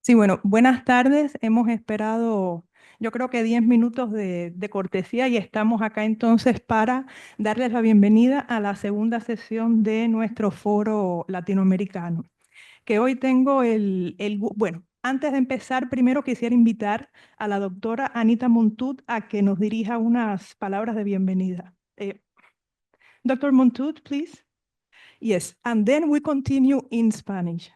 Sí, bueno, buenas tardes. Hemos esperado, yo creo que 10 minutos de cortesía y estamos acá entonces para darles la bienvenida a la segunda sesión de nuestro foro latinoamericano, que hoy tengo bueno, antes de empezar, primero quisiera invitar a la doctora Anita Montut a que nos dirija unas palabras de bienvenida. Dr. Montut, please. Yes, and then we continue in Spanish.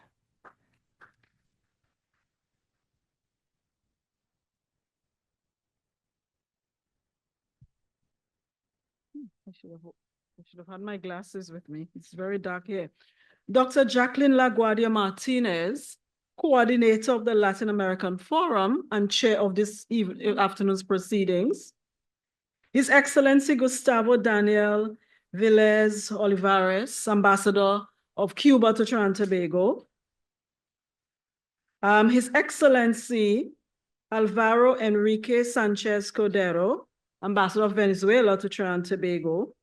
I should have, I should have had my glasses with me. It's very dark here. Dr. Jacqueline LaGuardia Martinez, coordinator of the Latin American Forum and chair of this afternoon's proceedings. His Excellency Gustavo Daniel Velez Olivares, ambassador of Cuba to Trinidad and Tobago. His Excellency Alvaro Enrique Sanchez Cordero, ambassador of Venezuela to Trinidad and Tobago.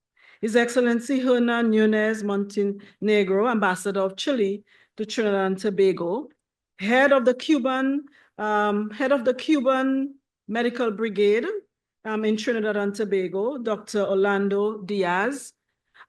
His Excellency Hernan Nunez Montenegro, ambassador of Chile to Trinidad and Tobago. Head of the Cuban Medical Brigade in Trinidad and Tobago, Dr. Orlando Diaz.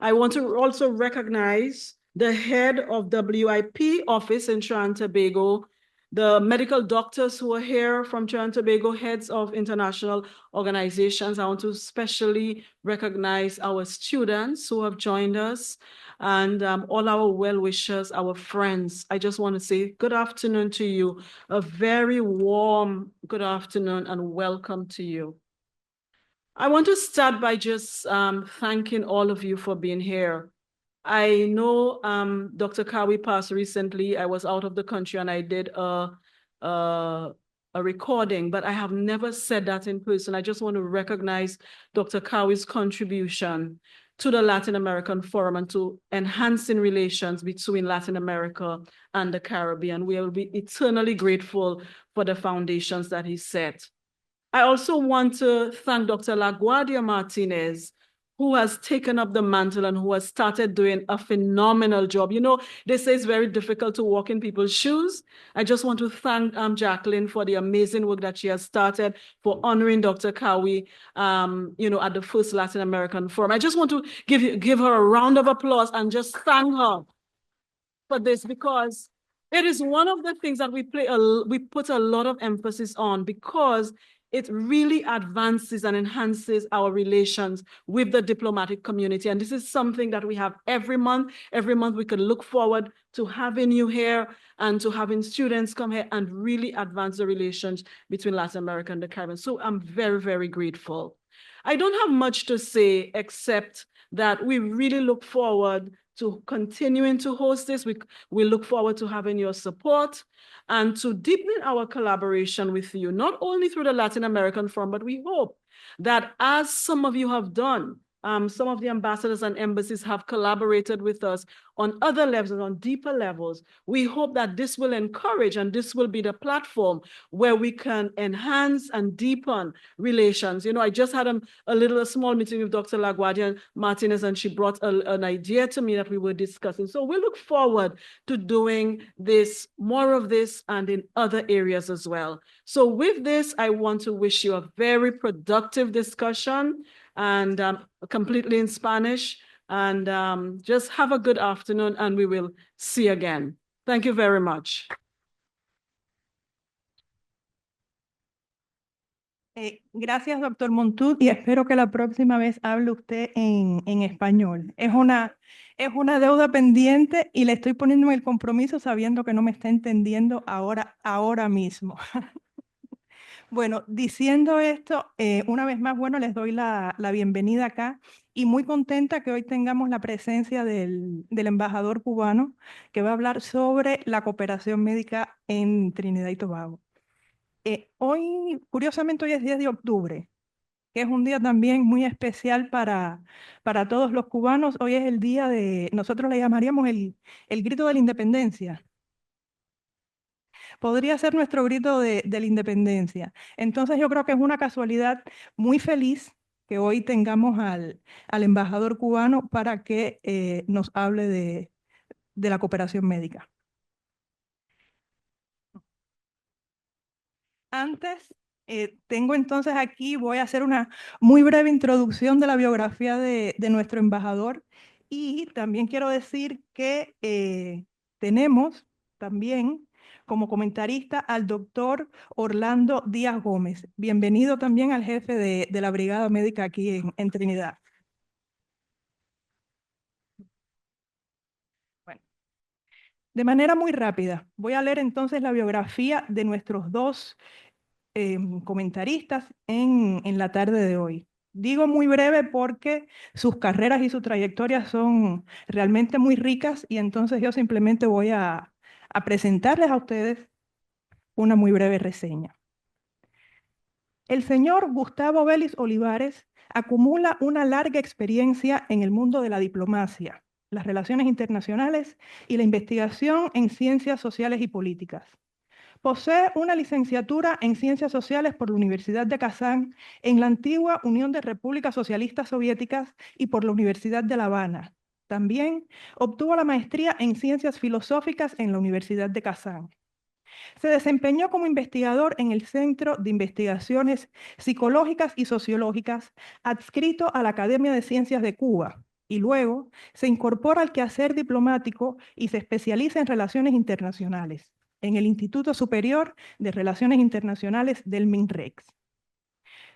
I want to also recognize the head of WIP office in Trinidad and Tobago, the medical doctors who are here from Trinidad and Tobago, heads of international organizations. I want to especially recognize our students who have joined us and all our well-wishers, our friends. I just want to say good afternoon to you, a very warm good afternoon and welcome to you. I want to start by just thanking all of you for being here. I know Dr. Kawi passed recently. I was out of the country and I did a recording, but I have never said that in person. I just want to recognize Dr. Kawi's contribution to the Latin American Forum and to enhancing relations between Latin America and the Caribbean. We will be eternally grateful for the foundations that he set. I also want to thank Dr. LaGuardia Martinez, who has taken up the mantle and who has started doing a phenomenal job. You know, they say it's very difficult to walk in people's shoes. I just want to thank Jacqueline for the amazing work that she has started for honoring Dr. Kawi, at the first Latin American Forum. I just want to give her a round of applause and just thank her for this, because it is one of the things that we put a lot of emphasis on, because it really advances and enhances our relations with the diplomatic community. And this is something that we have every month. Every month we can look forward to having you here and to having students come here and really advance the relations between Latin America and the Caribbean. So I'm very, very grateful. I don't have much to say except that we really look forward to continuing to host this. We look forward to having your support and to deepening our collaboration with you, not only through the Latin American Forum, but we hope that, as some of you have done, some of the ambassadors and embassies have collaborated with us on other levels, on deeper levels. We hope that this will encourage and this will be the platform where we can enhance and deepen relations. You know, I just had a small meeting with Dr. LaGuardia Martinez, and she brought an idea to me that we were discussing. So we look forward to doing this, more of this, and in other areas as well. So with this, I want to wish you a very productive discussion, and completely in Spanish. And just have a good afternoon, and we will see you again. Thank you very much. Gracias, doctor Montut, y espero que la próxima vez hable usted en español. Es una deuda pendiente y le estoy poniendo en el compromiso sabiendo que no me está entendiendo ahora mismo. Bueno, diciendo esto, una vez más, bueno, les doy la bienvenida acá y muy contenta que hoy tengamos la presencia del embajador cubano que va a hablar sobre la cooperación médica en Trinidad y Tobago. Hoy, curiosamente, hoy es 10 de octubre, que es un día también muy especial para todos los cubanos. Hoy es el día nosotros le llamaríamos el grito de la independencia. Podría ser nuestro grito de la independencia. Entonces yo creo que es una casualidad muy feliz que hoy tengamos al embajador cubano para que nos hable de la cooperación médica. antes, tengo entonces aquí, voy a hacer una muy breve introducción de la biografía de nuestro embajador y también quiero decir que tenemos también como comentarista al doctor Orlando Díaz Gómez. Bienvenido también al jefe de la Brigada Médica aquí en Trinidad. Bueno, de manera muy rápida, voy a leer entonces la biografía de nuestros dos comentaristas en la tarde de hoy. Digo muy breve porque sus carreras y su trayectoria son realmente muy ricas y entonces yo simplemente voy a presentarles a ustedes una muy breve reseña. El señor Gustavo Vélez Olivares acumula una larga experiencia en el mundo de la diplomacia, las relaciones internacionales y la investigación en ciencias sociales y políticas. Posee una licenciatura en Ciencias Sociales por la Universidad de Kazán en la antigua Unión de Repúblicas Socialistas Soviéticas y por la Universidad de La Habana. También obtuvo la maestría en Ciencias Filosóficas en la Universidad de Kazán. Se desempeñó como investigador en el Centro de Investigaciones Psicológicas y Sociológicas, adscrito a la Academia de Ciencias de Cuba, y luego se incorpora al quehacer diplomático y se especializa en relaciones internacionales en el Instituto Superior de Relaciones Internacionales del MINREX.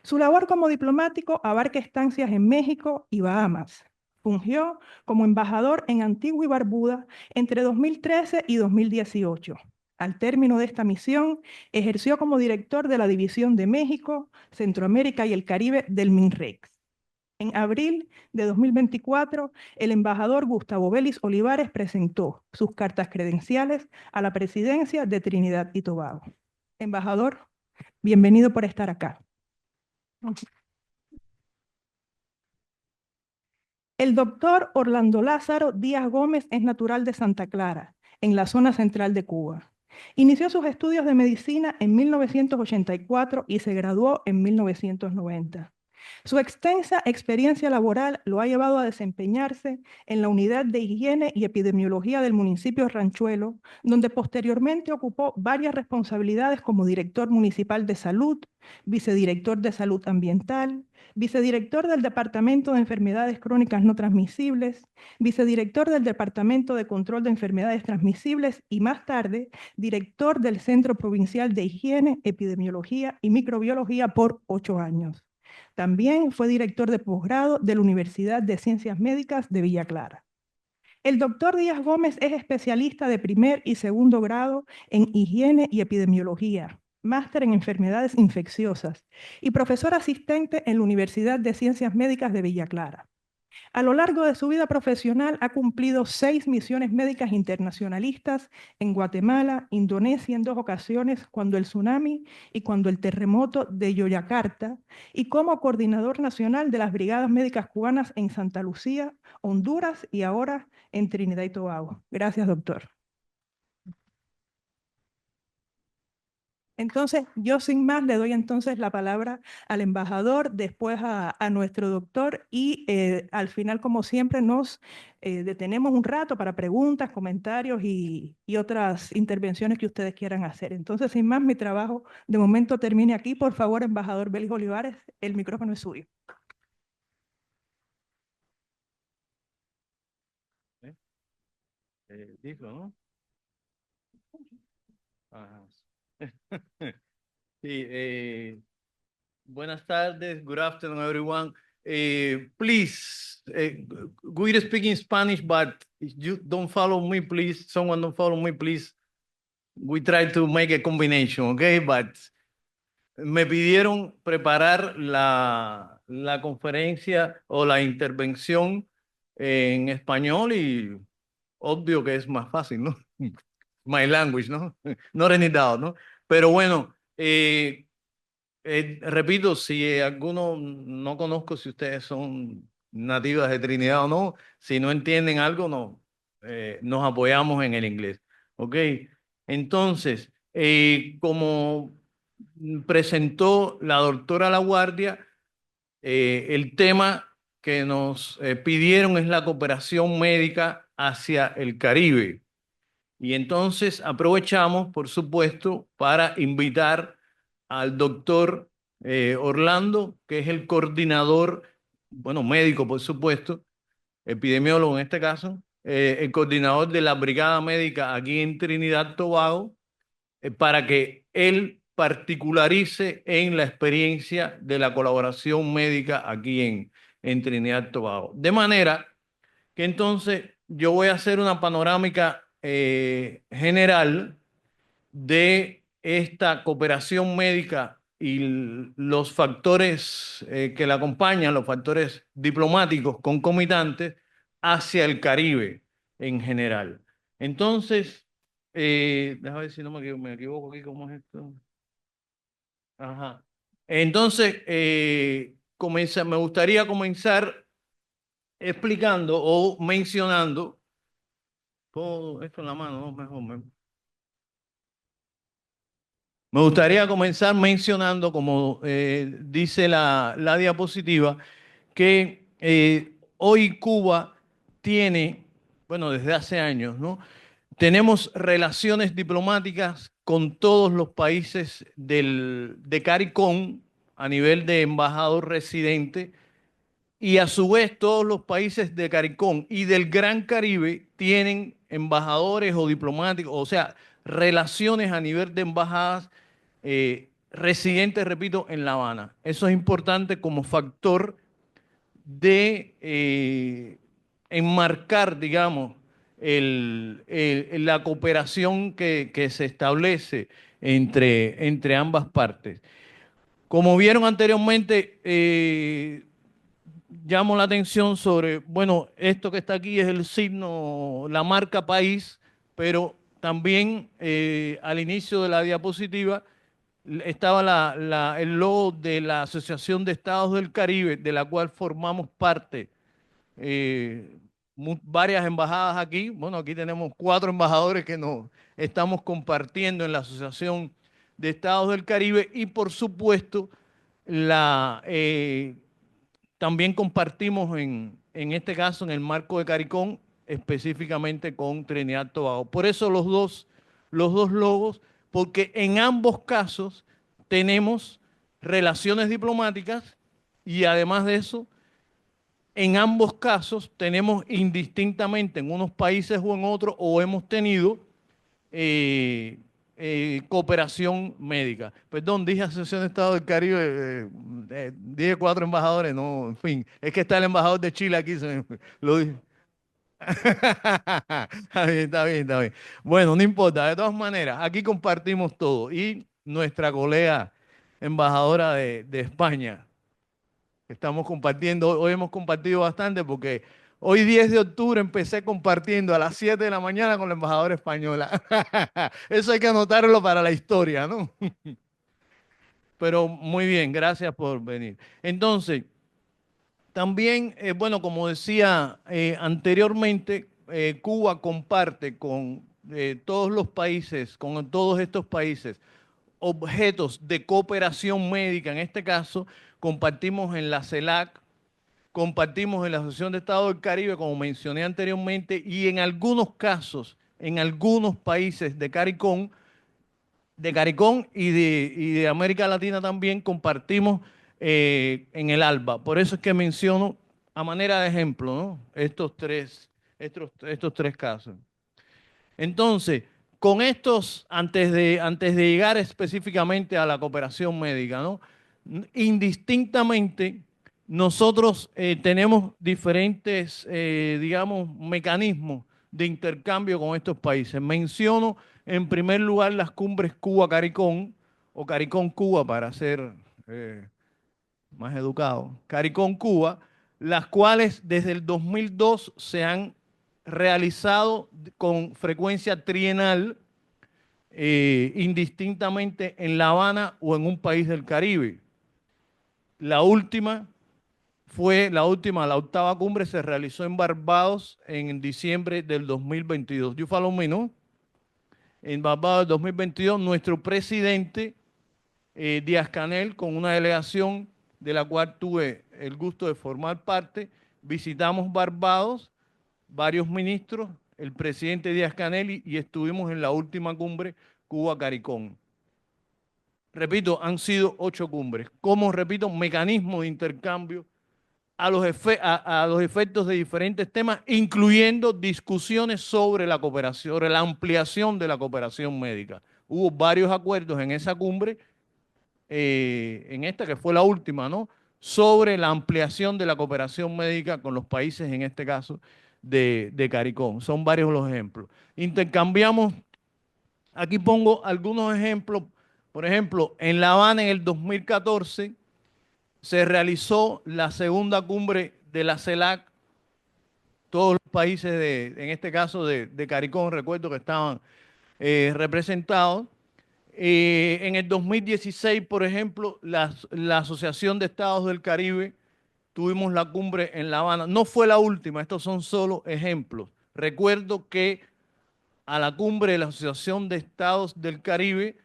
Su labor como diplomático abarca estancias en México y Bahamas. Fungió como embajador en Antigua y Barbuda entre 2013 y 2018. Al término de esta misión, ejerció como director de la División de México, Centroamérica y el Caribe del MINREX. En abril de 2024, el embajador Gustavo Vélez Olivares presentó sus cartas credenciales a la presidencia de Trinidad y Tobago. Embajador, bienvenido por estar acá. El doctor Orlando Lázaro Díaz Gómez es natural de Santa Clara, en la zona central de Cuba. Inició sus estudios de medicina en 1984 y se graduó en 1990. Su extensa experiencia laboral lo ha llevado a desempeñarse en la Unidad de Higiene y Epidemiología del municipio Ranchuelo, donde posteriormente ocupó varias responsabilidades como director municipal de salud, vicedirector de salud ambiental, vicedirector del Departamento de Enfermedades Crónicas No Transmisibles, vicedirector del Departamento de Control de Enfermedades Transmisibles y más tarde, director del Centro Provincial de Higiene, Epidemiología y Microbiología por 8 años. También fue director de posgrado de la Universidad de Ciencias Médicas de Villa Clara. El doctor Díaz Gómez es especialista de primer y segundo grado en higiene y epidemiología, máster en enfermedades infecciosas y profesor asistente en la Universidad de Ciencias Médicas de Villa Clara. A lo largo de su vida profesional ha cumplido 6 misiones médicas internacionalistas en Guatemala, Indonesia en 2 ocasiones, cuando el tsunami y cuando el terremoto de Yoyacarta, y como coordinador nacional de las Brigadas Médicas Cubanas en Santa Lucía, Honduras y ahora en Trinidad y Tobago. Gracias, doctor. Entonces, yo sin más le doy entonces la palabra al embajador, después a nuestro doctor y al final, como siempre, nos detenemos un rato para preguntas, comentarios y otras intervenciones que ustedes quieran hacer. Entonces, sin más, mi trabajo de momento termine aquí. Por favor, embajador Vélez Olivares, el micrófono es suyo. Dijo, ¿no? Ajá. Sí, buenas tardes, good afternoon, everyone. Please, we're speaking Spanish, but you don't follow me, please. Someone don't follow me, please. We try to make a combination, okay? But me pidieron preparar la conferencia o la intervención en español y obvio que es más fácil, ¿no? My language, ¿no? Not any doubt, ¿no? Pero bueno, repito, si alguno no conozco si ustedes son nativas de Trinidad o no, si no entienden algo, no, nos apoyamos en el inglés, ¿ok? Entonces, como presentó la doctora Laguardia, el tema que nos pidieron es la cooperación médica hacia el Caribe. Y entonces aprovechamos, por supuesto, para invitar al doctor Orlando, que es el coordinador, bueno, médico, por supuesto, epidemiólogo en este caso, el coordinador de la brigada médica aquí en Trinidad Tobago, para que él particularice en la experiencia de la colaboración médica aquí en Trinidad Tobago. De manera que entonces yo voy a hacer una panorámica general de esta cooperación médica y los factores que la acompañan, los factores diplomáticos concomitantes hacia el Caribe en general. Entonces, déjame ver si no me equivoco aquí, ¿cómo es esto? Ajá. Entonces, me gustaría comenzar explicando o mencionando, pongo esto en la mano, ¿no? Mejor. Me gustaría comenzar mencionando, como dice la diapositiva, que hoy Cuba tiene, bueno, desde hace años, ¿no? Tenemos relaciones diplomáticas con todos los países de CARICOM a nivel de embajador residente y a su vez todos los países de CARICOM y del Gran Caribe tienen embajadores o diplomáticos, o sea, relaciones a nivel de embajadas residentes, repito, en La Habana. Eso es importante como factor de enmarcar, digamos, la cooperación que se establece entre ambas partes. Como vieron anteriormente, llamo la atención sobre, bueno, esto que está aquí es el signo, la marca país, pero también al inicio de la diapositiva estaba el logo de la Asociación de Estados del Caribe, de la cual formamos parte varias embajadas aquí. Bueno, aquí tenemos 4 embajadores que nos estamos compartiendo en la Asociación de Estados del Caribe y por supuesto también compartimos en este caso en el marco de CARICOM específicamente con Trinidad Tobago. Por eso los dos logos, porque en ambos casos tenemos relaciones diplomáticas y además de eso, en ambos casos tenemos indistintamente en unos países o en otros o hemos tenido cooperación médica. Perdón, dije Asociación de Estados del Caribe, dije 4 embajadores, no, en fin, es que está el embajador de Chile aquí, lo dije. Está bien, está bien, está bien. Bueno, no importa, de todas maneras, aquí compartimos todo. Y nuestra colega embajadora de España, que estamos compartiendo, hoy hemos compartido bastante porque hoy 10 de octubre empecé compartiendo a las 7 de la mañana con la embajadora española. Eso hay que anotarlo para la historia, ¿no? Pero muy bien, gracias por venir. Entonces, también, bueno, como decía anteriormente, Cuba comparte con todos los países, con todos estos países, objetos de cooperación médica. En este caso, compartimos en la CELAC, compartimos en la Asociación de Estados del Caribe, como mencioné anteriormente, y en algunos casos, en algunos países de CARICOM y de América Latina también compartimos en el ALBA. Por eso es que menciono a manera de ejemplo, ¿no? Estos tres casos. Entonces, con estos, antes de llegar específicamente a la cooperación médica, ¿no? Indistintamente, nosotros tenemos diferentes, digamos, mecanismos de intercambio con estos países. Menciono en primer lugar las cumbres Cuba-CARICOM o CARICOM-Cuba para ser más educado. CARICOM-Cuba, las cuales desde el 2002 se han realizado con frecuencia trienal, indistintamente en La Habana o en un país del Caribe. La última la octava cumbre se realizó en Barbados en diciembre del 2022. You follow me, ¿no? En Barbados del 2022, nuestro presidente Díaz-Canel, con una delegación de la cual tuve el gusto de formar parte, visitamos Barbados, varios ministros, el presidente Díaz-Canel y estuvimos en la última cumbre Cuba-CARICOM. repito, han sido 8 cumbres, como, repito, mecanismo de intercambio a los efectos de diferentes temas, incluyendo discusiones sobre la cooperación, sobre la ampliación de la cooperación médica. Hubo varios acuerdos en esa cumbre, en esta que fue la última, ¿no?, sobre la ampliación de la cooperación médica con los países, en este caso, de CARICOM. Son varios los ejemplos. Intercambiamos, aquí pongo algunos ejemplos. Por ejemplo, en La Habana en el 2014 se realizó la segunda cumbre de la CELAC. Todos los países, en este caso de CARICOM, recuerdo que estaban representados. En el 2016, por ejemplo, la Asociación de Estados del Caribe, tuvimos la cumbre en La Habana. No fue la última, estos son solo ejemplos. Recuerdo que a la cumbre de la Asociación de Estados del Caribe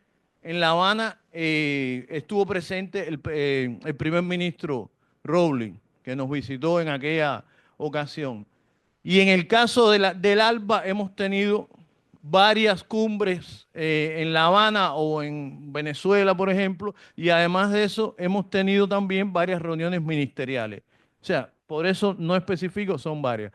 en La Habana estuvo presente el primer ministro Rowling, que nos visitó en aquella ocasión. Y en el caso del ALBA hemos tenido varias cumbres en La Habana o en Venezuela, por ejemplo, y además de eso hemos tenido también varias reuniones ministeriales. O sea, por eso no específico, son varias.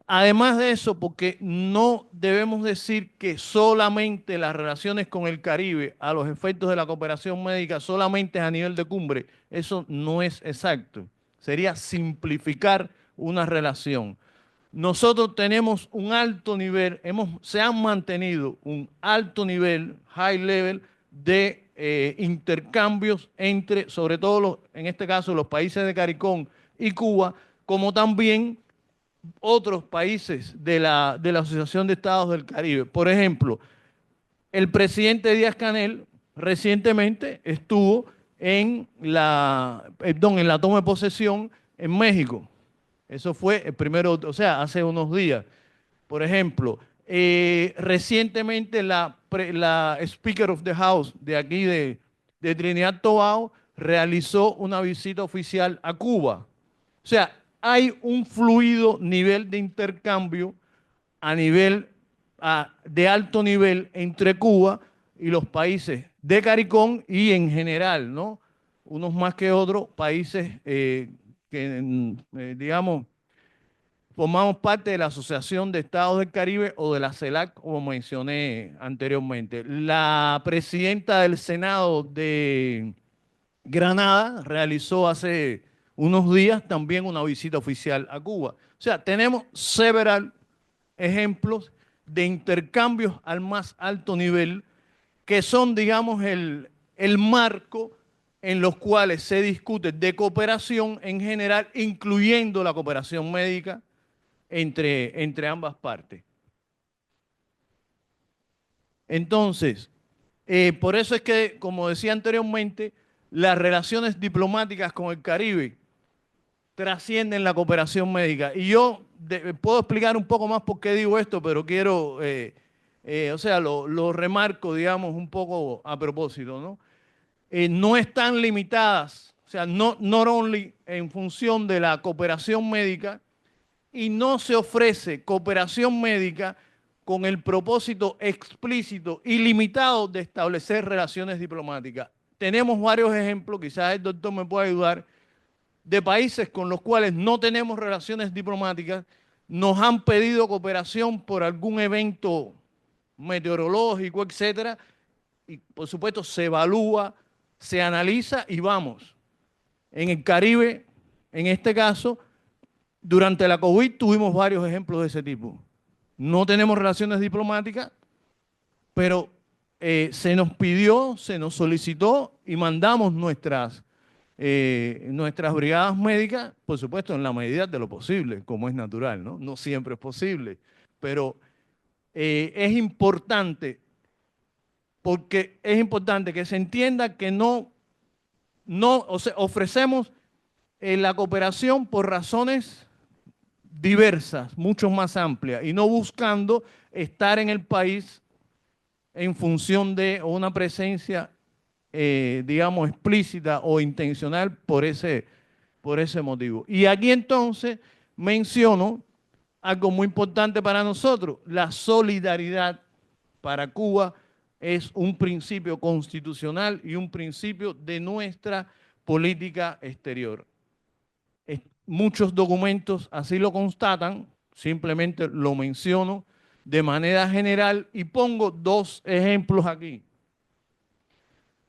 Además de eso, porque no debemos decir que solamente las relaciones con el Caribe, a los efectos de la cooperación médica, solamente es a nivel de cumbre. Eso no es exacto. Sería simplificar una relación. Nosotros tenemos un alto nivel, se han mantenido un alto nivel, high level, de intercambios entre, sobre todo, en este caso, los países de CARICOM y Cuba, como también otros países de la Asociación de Estados del Caribe. Por ejemplo, el presidente Díaz-Canel recientemente estuvo en la toma de posesión en México. Eso fue el primero, o sea, hace unos días. Por ejemplo, recientemente la Speaker of the House de aquí de Trinidad y Tobago realizó una visita oficial a Cuba. O sea, hay un fluido nivel de intercambio de alto nivel entre Cuba y los países de CARICOM y en general, ¿no? Unos más que otros países digamos, formamos parte de la Asociación de Estados del Caribe o de la CELAC, como mencioné anteriormente. La presidenta del Senado de Granada realizó hace unos días también una visita oficial a Cuba. O sea, tenemos several ejemplos de intercambios al más alto nivel que son, digamos, el marco en los cuales se discute de cooperación en general, incluyendo la cooperación médica entre ambas partes. Entonces, por eso es que, como decía anteriormente, las relaciones diplomáticas con el Caribe trascienden la cooperación médica. Y yo puedo explicar un poco más por qué digo esto, pero quiero, o sea, lo remarco, digamos, un poco a propósito, ¿no? No están limitadas, o sea, not only en función de la cooperación médica, y no se ofrece cooperación médica con el propósito explícito y limitado de establecer relaciones diplomáticas. Tenemos varios ejemplos, quizás el doctor me pueda ayudar, de países con los cuales no tenemos relaciones diplomáticas, nos han pedido cooperación por algún evento meteorológico, etcétera, y por supuesto se evalúa, se analiza y vamos. En el Caribe, en este caso, durante la COVID tuvimos varios ejemplos de ese tipo. No tenemos relaciones diplomáticas, pero se nos pidió, se nos solicitó y mandamos nuestras brigadas médicas, por supuesto, en la medida de lo posible, como es natural, ¿no? No siempre es posible, pero es importante, porque es importante que se entienda que o sea, ofrecemos la cooperación por razones diversas, mucho más amplias, y no buscando estar en el país en función de una presencia digamos, explícita o intencional por ese motivo. Y aquí entonces menciono algo muy importante para nosotros, la solidaridad para Cuba es un principio constitucional y un principio de nuestra política exterior. Muchos documentos así lo constatan, simplemente lo menciono de manera general y pongo dos ejemplos aquí.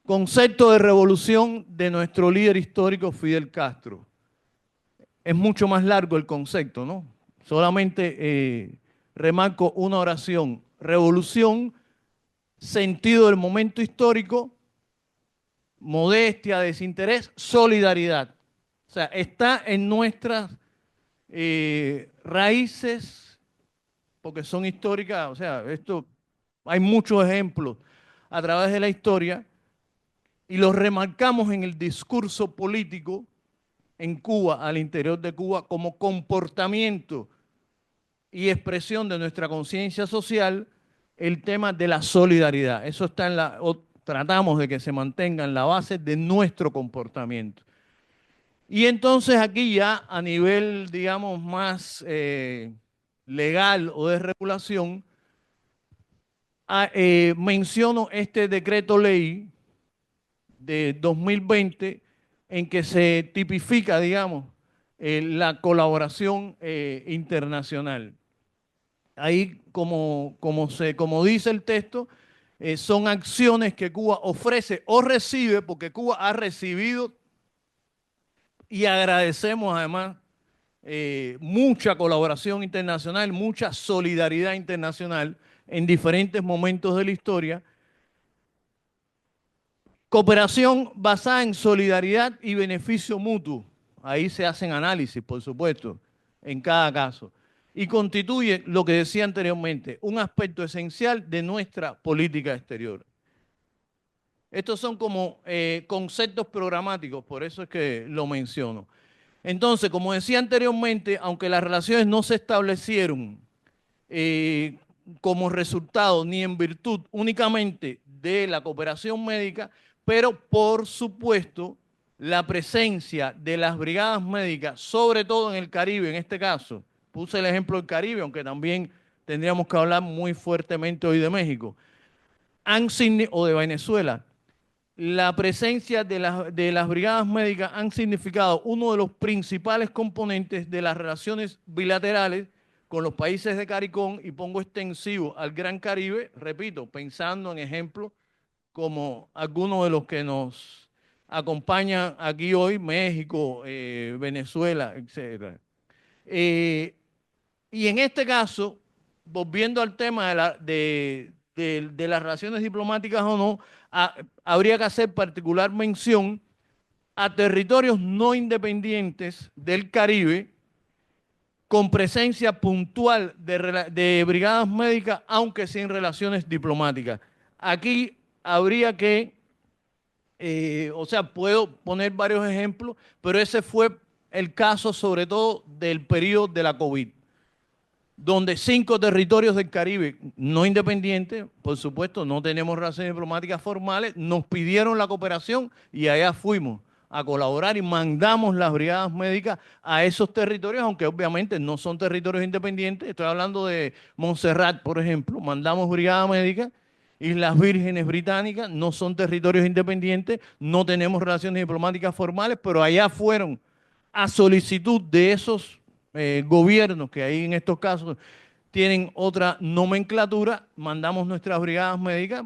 Concepto de revolución de nuestro líder histórico Fidel Castro. Es mucho más largo el concepto, ¿no? Solamente remarco una oración. Revolución, sentido del momento histórico, modestia, desinterés, solidaridad. O sea, está en nuestras raíces, porque son históricas, o sea, esto hay muchos ejemplos a través de la historia y los remarcamos en el discurso político en Cuba, al interior de Cuba, como comportamiento y expresión de nuestra conciencia social, el tema de la solidaridad. Eso está en la, o tratamos de que se mantenga en la base de nuestro comportamiento. Y entonces aquí ya a nivel, digamos, más legal o de regulación, menciono este decreto ley de 2020 en que se tipifica, digamos, la colaboración internacional. Ahí, como dice el texto, son acciones que Cuba ofrece o recibe, porque Cuba ha recibido y agradecemos además mucha colaboración internacional, mucha solidaridad internacional en diferentes momentos de la historia. Cooperación basada en solidaridad y beneficio mutuo. Ahí se hacen análisis, por supuesto, en cada caso. Y constituye, lo que decía anteriormente, un aspecto esencial de nuestra política exterior. Estos son como conceptos programáticos, por eso es que lo menciono. Entonces, como decía anteriormente, aunque las relaciones no se establecieron como resultado ni en virtud únicamente de la cooperación médica, pero por supuesto la presencia de las brigadas médicas, sobre todo en el Caribe, en este caso, puse el ejemplo del Caribe, aunque también tendríamos que hablar muy fuertemente hoy de México, o de Venezuela. La presencia de las brigadas médicas han significado uno de los principales componentes de las relaciones bilaterales con los países de CARICOM, y pongo extensivo al Gran Caribe, repito, pensando en ejemplos como algunos de los que nos acompañan aquí hoy, México, Venezuela, etc. Y en este caso, volviendo al tema de las relaciones diplomáticas o no, habría que hacer particular mención a territorios no independientes del Caribe con presencia puntual de brigadas médicas, aunque sin relaciones diplomáticas. Aquí habría que, o sea, puedo poner varios ejemplos, pero ese fue el caso sobre todo del periodo de la COVID, donde 5 territorios del Caribe no independientes, por supuesto, no tenemos relaciones diplomáticas formales, nos pidieron la cooperación y allá fuimos a colaborar y mandamos las brigadas médicas a esos territorios, aunque obviamente no son territorios independientes. Estoy hablando de Montserrat, por ejemplo, mandamos brigada médica. Islas Vírgenes Británicas no son territorios independientes, no tenemos relaciones diplomáticas formales, pero allá fueron a solicitud de esos gobiernos que ahí en estos casos tienen otra nomenclatura, mandamos nuestras brigadas médicas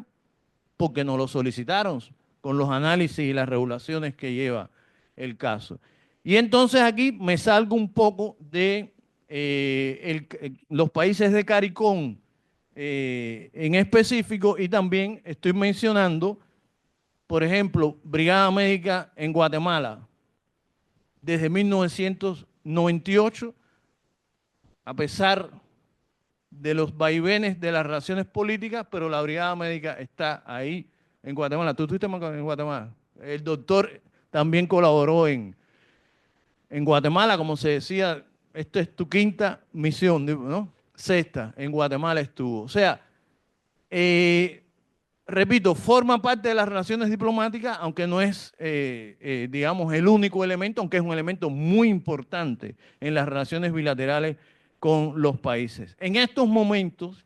porque nos lo solicitaron con los análisis y las regulaciones que lleva el caso. Y entonces aquí me salgo un poco de los países de CARICOM en específico, y también estoy mencionando, por ejemplo, Brigada Médica en Guatemala, desde 1998, a pesar de los vaivenes de las relaciones políticas, pero la Brigada Médica está ahí en Guatemala. ¿Tú estuviste en Guatemala? El doctor también colaboró en Guatemala, como se decía, esta es tu quinta misión, ¿no? Sexta, en Guatemala estuvo. O sea, repito, forma parte de las relaciones diplomáticas, aunque no es, digamos, el único elemento, aunque es un elemento muy importante en las relaciones bilaterales con los países. En estos momentos,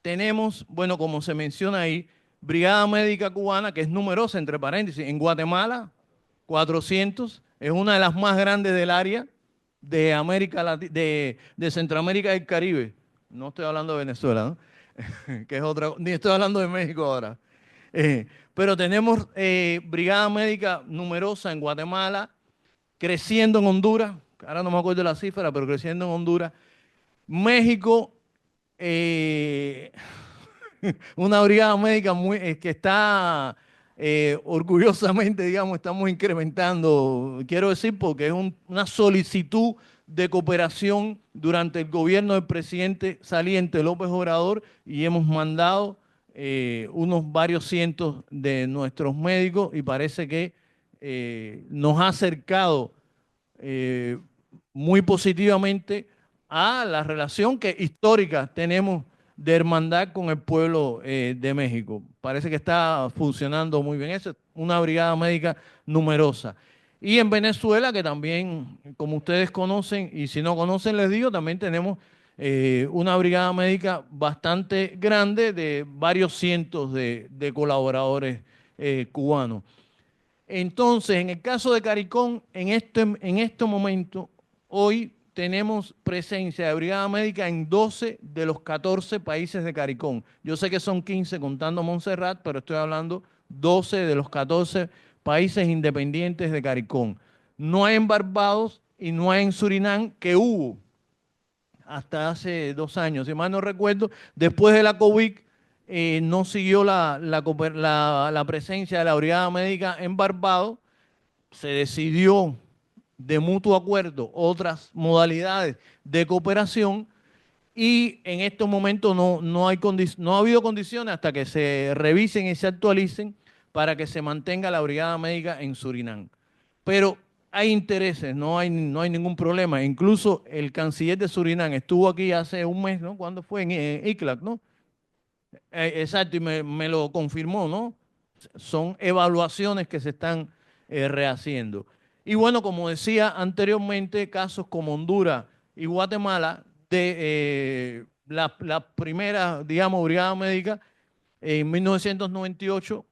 tenemos, bueno, como se menciona ahí, Brigada Médica Cubana, que es numerosa, entre paréntesis, en Guatemala, 400, es una de las más grandes del área de de Centroamérica y el Caribe. No estoy hablando de Venezuela, ¿no? Que es otra, ni estoy hablando de México ahora. Pero tenemos Brigada Médica numerosa en Guatemala, creciendo en Honduras, ahora no me acuerdo de la cifra, pero creciendo en Honduras. México, eh, una brigada médica que está orgullosamente, digamos, estamos incrementando, quiero decir, porque es una solicitud de cooperación durante el gobierno del presidente saliente López Obrador y hemos mandado unos varios cientos de nuestros médicos y parece que nos ha acercado eh, muy positivamente a la relación que histórica tenemos de hermandad con el pueblo de México. Parece que está funcionando muy bien. Esa es una brigada médica numerosa. Y en Venezuela, que también, como ustedes conocen, y si no conocen, les digo, también tenemos una brigada médica bastante grande de varios cientos de colaboradores cubanos. Entonces, en el caso de Caricón, en este momento, hoy tenemos presencia de brigada médica en 12 de los 14 países de Caricón. Yo sé que son 15 contando Montserrat, pero estoy hablando 12 de los 14 países independientes de Caricón. No hay en Barbados y no hay en Surinam, que hubo hasta hace 2 años, si mal no recuerdo, después de la COVID, no siguió la presencia de la brigada médica en Barbados, se decidió de mutuo acuerdo otras modalidades de cooperación y en estos momentos no ha habido condiciones hasta que se revisen y se actualicen para que se mantenga la brigada médica en Surinam. Pero hay intereses, no hay ningún problema. Incluso el canciller de Surinam estuvo aquí hace un mes, ¿no? ¿Cuándo fue? En ICLAC, ¿no? Exacto, y me lo confirmó, ¿no? Son evaluaciones que se están rehaciendo. Y bueno, como decía anteriormente, casos como Honduras y Guatemala, de la primera, digamos, brigada médica en 1998,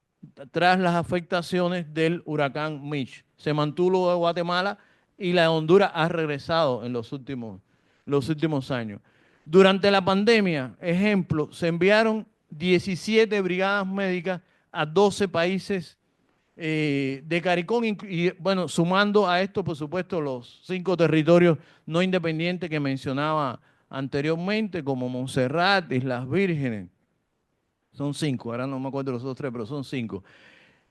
tras las afectaciones del huracán Mitch. Se mantuvo de Guatemala y la de Honduras ha regresado en los últimos años. Durante la pandemia, ejemplo, se enviaron 17 brigadas médicas a 12 países de Caricón y, bueno, sumando a esto, por supuesto, los 5 territorios no independientes que mencionaba anteriormente, como Montserrat, Islas Vírgenes. Son 5, ahora no me acuerdo los otros 3, pero son 5.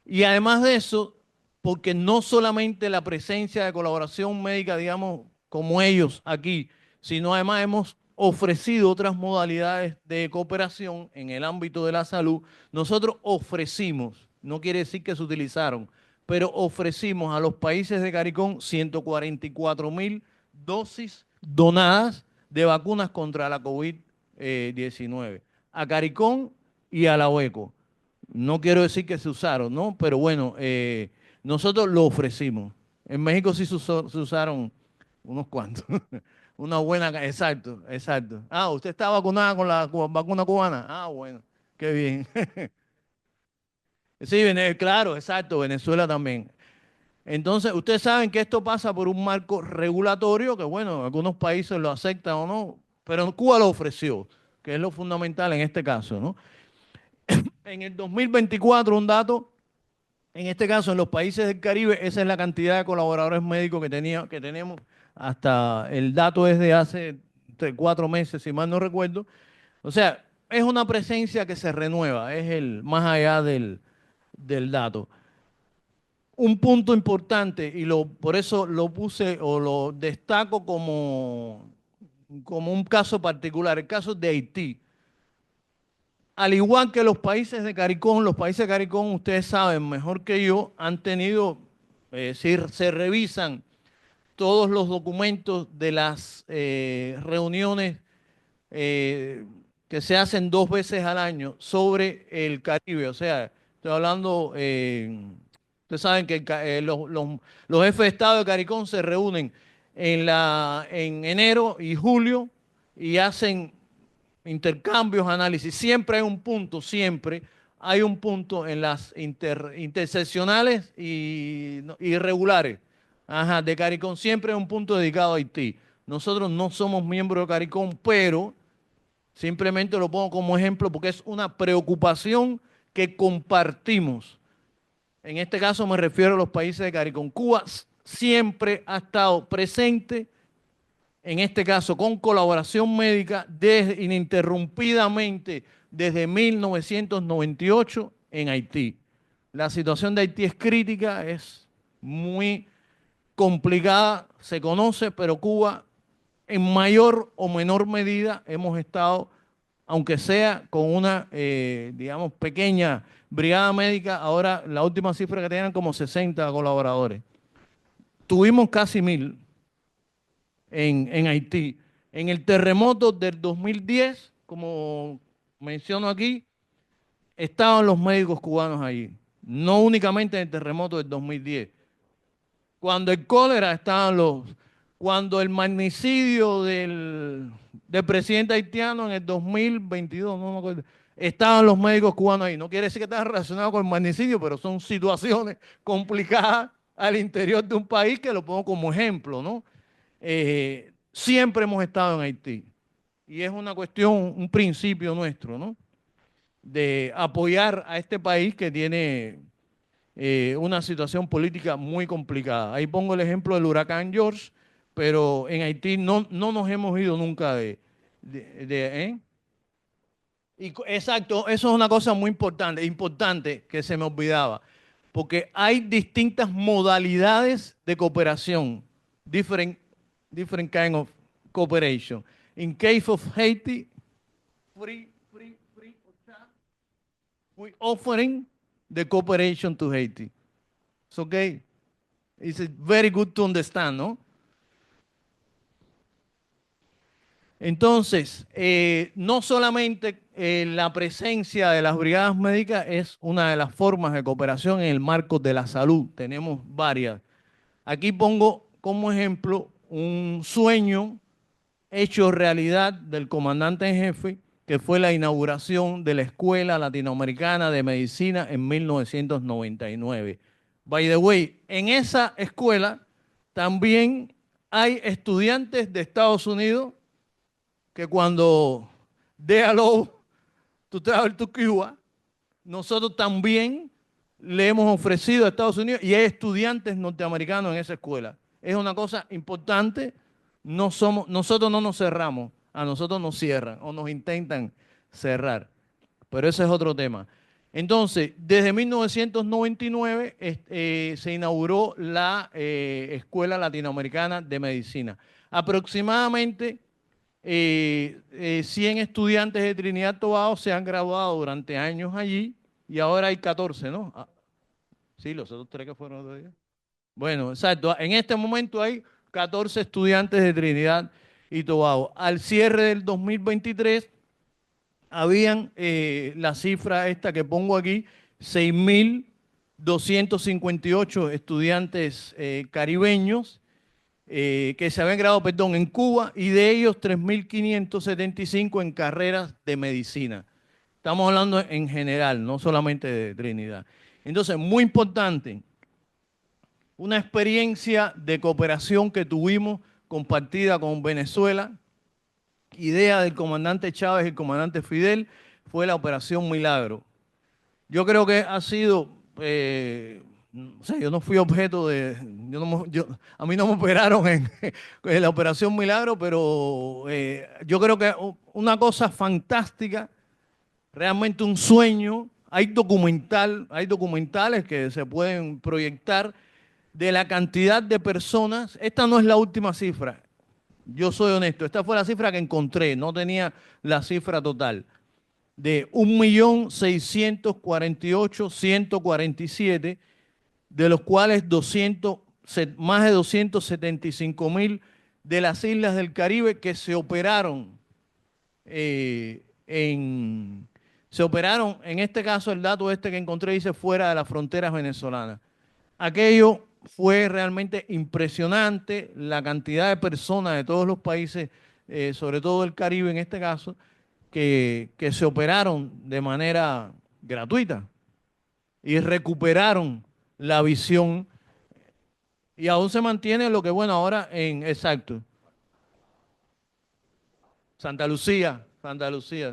Y además de eso, porque no solamente la presencia de colaboración médica, digamos, como ellos aquí, sino además hemos ofrecido otras modalidades de cooperación en el ámbito de la salud. Nosotros ofrecimos, no quiere decir que se utilizaron, pero ofrecimos a los países de Caricón 144.000 dosis donadas de vacunas contra la COVID-19. A Caricón y a la OECO. No quiero decir que se usaron, ¿no? Pero bueno, nosotros lo ofrecimos. En México sí se usaron unos cuantos. Una buena, exacto, exacto. Ah, ¿usted está vacunada con la vacuna cubana? Ah, bueno, qué bien. Sí, claro, exacto, Venezuela también. Entonces, ustedes saben que esto pasa por un marco regulatorio, que bueno, algunos países lo aceptan o no, pero Cuba lo ofreció, que es lo fundamental en este caso, ¿no? En el 2024, un dato, en este caso en los países del Caribe, esa es la cantidad de colaboradores médicos que tenemos. Hasta el dato es de hace 4 meses, si mal no recuerdo. O sea, es una presencia que se renueva, es el más allá del dato. Un punto importante, y por eso lo puse o lo destaco como un caso particular, el caso de Haití. Al igual que los países de Caricón, ustedes saben mejor que yo, han tenido, se revisan todos los documentos de las reuniones que se hacen 2 veces al año sobre el Caribe. O sea, estoy hablando, ustedes saben que los jefes de Estado de Caricón se reúnen en enero y julio y hacen intercambios, análisis. Siempre hay un punto, siempre hay un punto en las interseccionales y irregulares. Ajá, de CARICOM siempre hay un punto dedicado a Haití. Nosotros no somos miembros de CARICOM, pero simplemente lo pongo como ejemplo porque es una preocupación que compartimos. En este caso me refiero a los países de CARICOM. Cuba siempre ha estado presente, en este caso con colaboración médica, ininterrumpidamente desde 1998 en Haití. La situación de Haití es crítica, es muy complicada, se conoce, pero Cuba en mayor o menor medida hemos estado, aunque sea con una, digamos, pequeña brigada médica, ahora la última cifra que tenían como 60 colaboradores. Tuvimos casi 1000 en Haití. En el terremoto del 2010, como menciono aquí, estaban los médicos cubanos allí. No únicamente en el terremoto del 2010. Cuando el cólera estaban los... Cuando el magnicidio del presidente haitiano en el 2022, no me acuerdo, estaban los médicos cubanos ahí. No quiere decir que están relacionados con el magnicidio, pero son situaciones complicadas al interior de un país que lo pongo como ejemplo, ¿no? Siempre hemos estado en Haití. Y es una cuestión, un principio nuestro, ¿no? De apoyar a este país que tiene una situación política muy complicada. Ahí pongo el ejemplo del huracán George, pero en Haití no nos hemos ido nunca ¿eh? Exacto, eso es una cosa muy importante que se me olvidaba, porque hay distintas modalidades de cooperación, different kind of cooperation. In case of Haiti, we offering the cooperation to Haiti. It's okay. It's very good to understand, ¿no? Entonces, no solamente la presencia de las brigadas médicas es una de las formas de cooperación en el marco de la salud. Tenemos varias. Aquí pongo como ejemplo un sueño hecho realidad del comandante en jefe, que fue la inauguración de la Escuela Latinoamericana de Medicina en 1999. By the way, en esa escuela también hay estudiantes de Estados Unidos que cuando they allow to travel to Cuba, nosotros también le hemos ofrecido a Estados Unidos y hay estudiantes norteamericanos en esa escuela. Es una cosa importante. Nosotros no nos cerramos, a nosotros nos cierran o nos intentan cerrar. Pero ese es otro tema. Entonces, desde 1999 se inauguró la Escuela Latinoamericana de Medicina. Aproximadamente 100 estudiantes de Trinidad y Tobago se han graduado durante años allí y ahora hay 14, ¿no? Sí, los otros 3 que fueron otro día. Bueno, exacto. En este momento hay 14 estudiantes de Trinidad y Tobago. Al cierre del 2023 habían la cifra esta que pongo aquí, 6.258 estudiantes caribeños que se habían graduado, perdón, en Cuba, y de ellos 3.575 en carreras de medicina. Estamos hablando en general, no solamente de Trinidad. Entonces, muy importante, una experiencia de cooperación que tuvimos compartida con Venezuela, idea del comandante Chávez y el comandante Fidel, fue la Operación Milagro. Yo creo que ha sido, o sea, yo no fui objeto de, a mí no me operaron en la Operación Milagro, pero yo creo que una cosa fantástica, realmente un sueño. Hay documentales que se pueden proyectar de la cantidad de personas. Esta no es la última cifra. Yo soy honesto, esta fue la cifra que encontré, no tenía la cifra total, de 1.648.147, de los cuales más de 275.000 de las islas del Caribe que se operaron en este caso, el dato este que encontré dice fuera de las fronteras venezolanas. Aquello fue realmente impresionante, la cantidad de personas de todos los países, sobre todo del Caribe en este caso, que se operaron de manera gratuita y recuperaron la visión y aún se mantiene lo que, bueno, ahora en, exacto, Santa Lucía,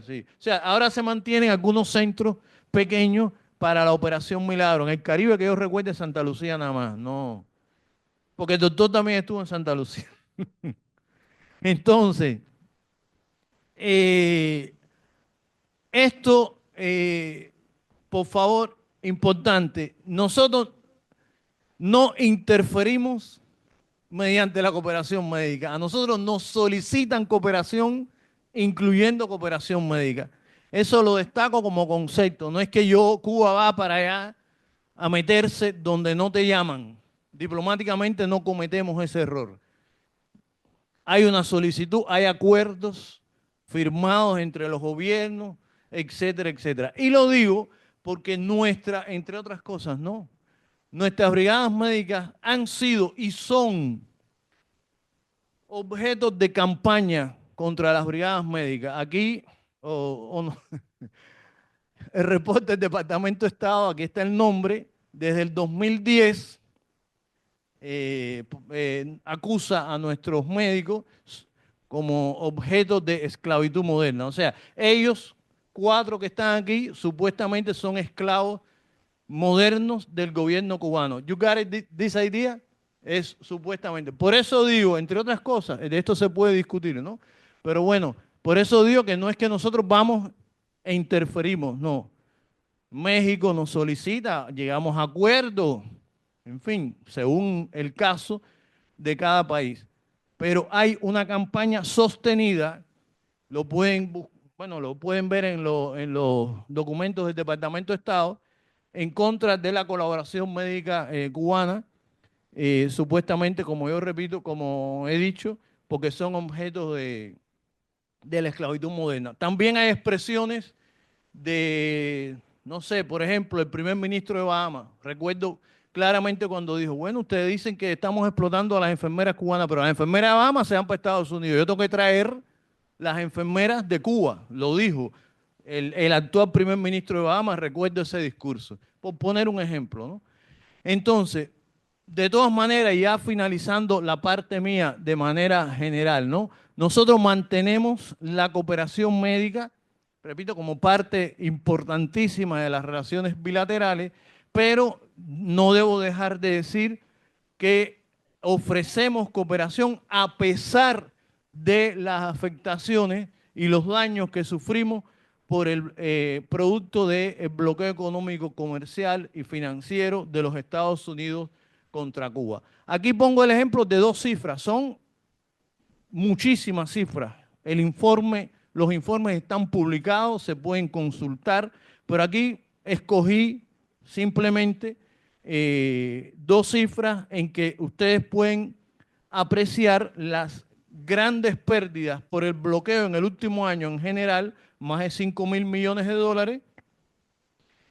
sí. O sea, ahora se mantienen algunos centros pequeños para la Operación Milagro. En el Caribe, que yo recuerde, Santa Lucía nada más, no. Porque el doctor también estuvo en Santa Lucía. Entonces, eh, esto, por favor, importante, nosotros no interferimos mediante la cooperación médica. A nosotros nos solicitan cooperación, incluyendo cooperación médica. Eso lo destaco como concepto. No es que Cuba va para allá a meterse donde no te llaman. Diplomáticamente no cometemos ese error. Hay una solicitud, hay acuerdos firmados entre los gobiernos, etcétera, etcétera. Y lo digo porque entre otras cosas, no. Nuestras brigadas médicas han sido y son objetos de campaña contra las brigadas médicas. Aquí, o no, el reporte del Departamento de Estado, aquí está el nombre, desde el 2010 acusa a nuestros médicos como objetos de esclavitud moderna. O sea, ellos, 4 que están aquí, supuestamente son esclavos modernos del gobierno cubano. You got this idea? Es supuestamente. Por eso digo, entre otras cosas, de esto se puede discutir, ¿no? Pero bueno, por eso digo que no es que nosotros vamos e interferimos, no. México nos solicita, llegamos a acuerdos, en fin, según el caso de cada país. Pero hay una campaña sostenida, lo pueden ver en los documentos del Departamento de Estado, en contra de la colaboración médica cubana, supuestamente, como yo repito, como he dicho, porque son objetos de la esclavitud moderna. También hay expresiones de, no sé, por ejemplo, el primer ministro de Bahamas. Recuerdo claramente cuando dijo, bueno, ustedes dicen que estamos explotando a las enfermeras cubanas, pero las enfermeras de Bahamas se van para Estados Unidos. Yo tengo que traer las enfermeras de Cuba, lo dijo el actual primer ministro de Bahamas, recuerdo ese discurso, por poner un ejemplo, ¿no? Entonces, de todas maneras, ya finalizando la parte mía de manera general, ¿no? Nosotros mantenemos la cooperación médica, repito, como parte importantísima de las relaciones bilaterales, pero no debo dejar de decir que ofrecemos cooperación a pesar de las afectaciones y los daños que sufrimos por el producto del bloqueo económico, comercial y financiero de los Estados Unidos contra Cuba. Aquí pongo el ejemplo de 2 cifras, son muchísimas cifras. Los informes están publicados, se pueden consultar, pero aquí escogí simplemente 2 cifras en que ustedes pueden apreciar las grandes pérdidas por el bloqueo en el último año en general, más de 5.000 millones de dólares,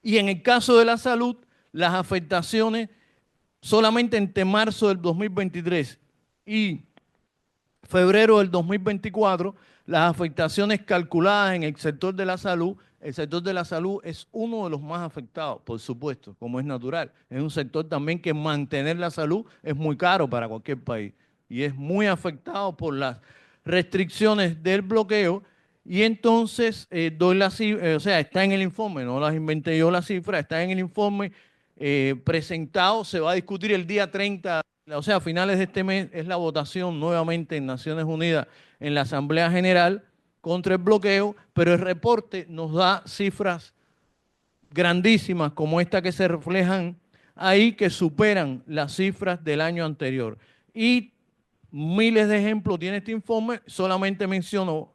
y en el caso de la salud, las afectaciones solamente entre marzo del 2023 y febrero del 2024, las afectaciones calculadas en el sector de la salud. El sector de la salud es uno de los más afectados, por supuesto, como es natural. Es un sector también que mantener la salud es muy caro para cualquier país y es muy afectado por las restricciones del bloqueo. Y entonces doy la cifra, o sea, está en el informe, no las inventé yo la cifra, está en el informe presentado, se va a discutir el día 30, o sea, a finales de este mes es la votación nuevamente en Naciones Unidas en la Asamblea General contra el bloqueo, pero el reporte nos da cifras grandísimas como esta que se reflejan ahí, que superan las cifras del año anterior. Y miles de ejemplos tiene este informe, solamente menciono,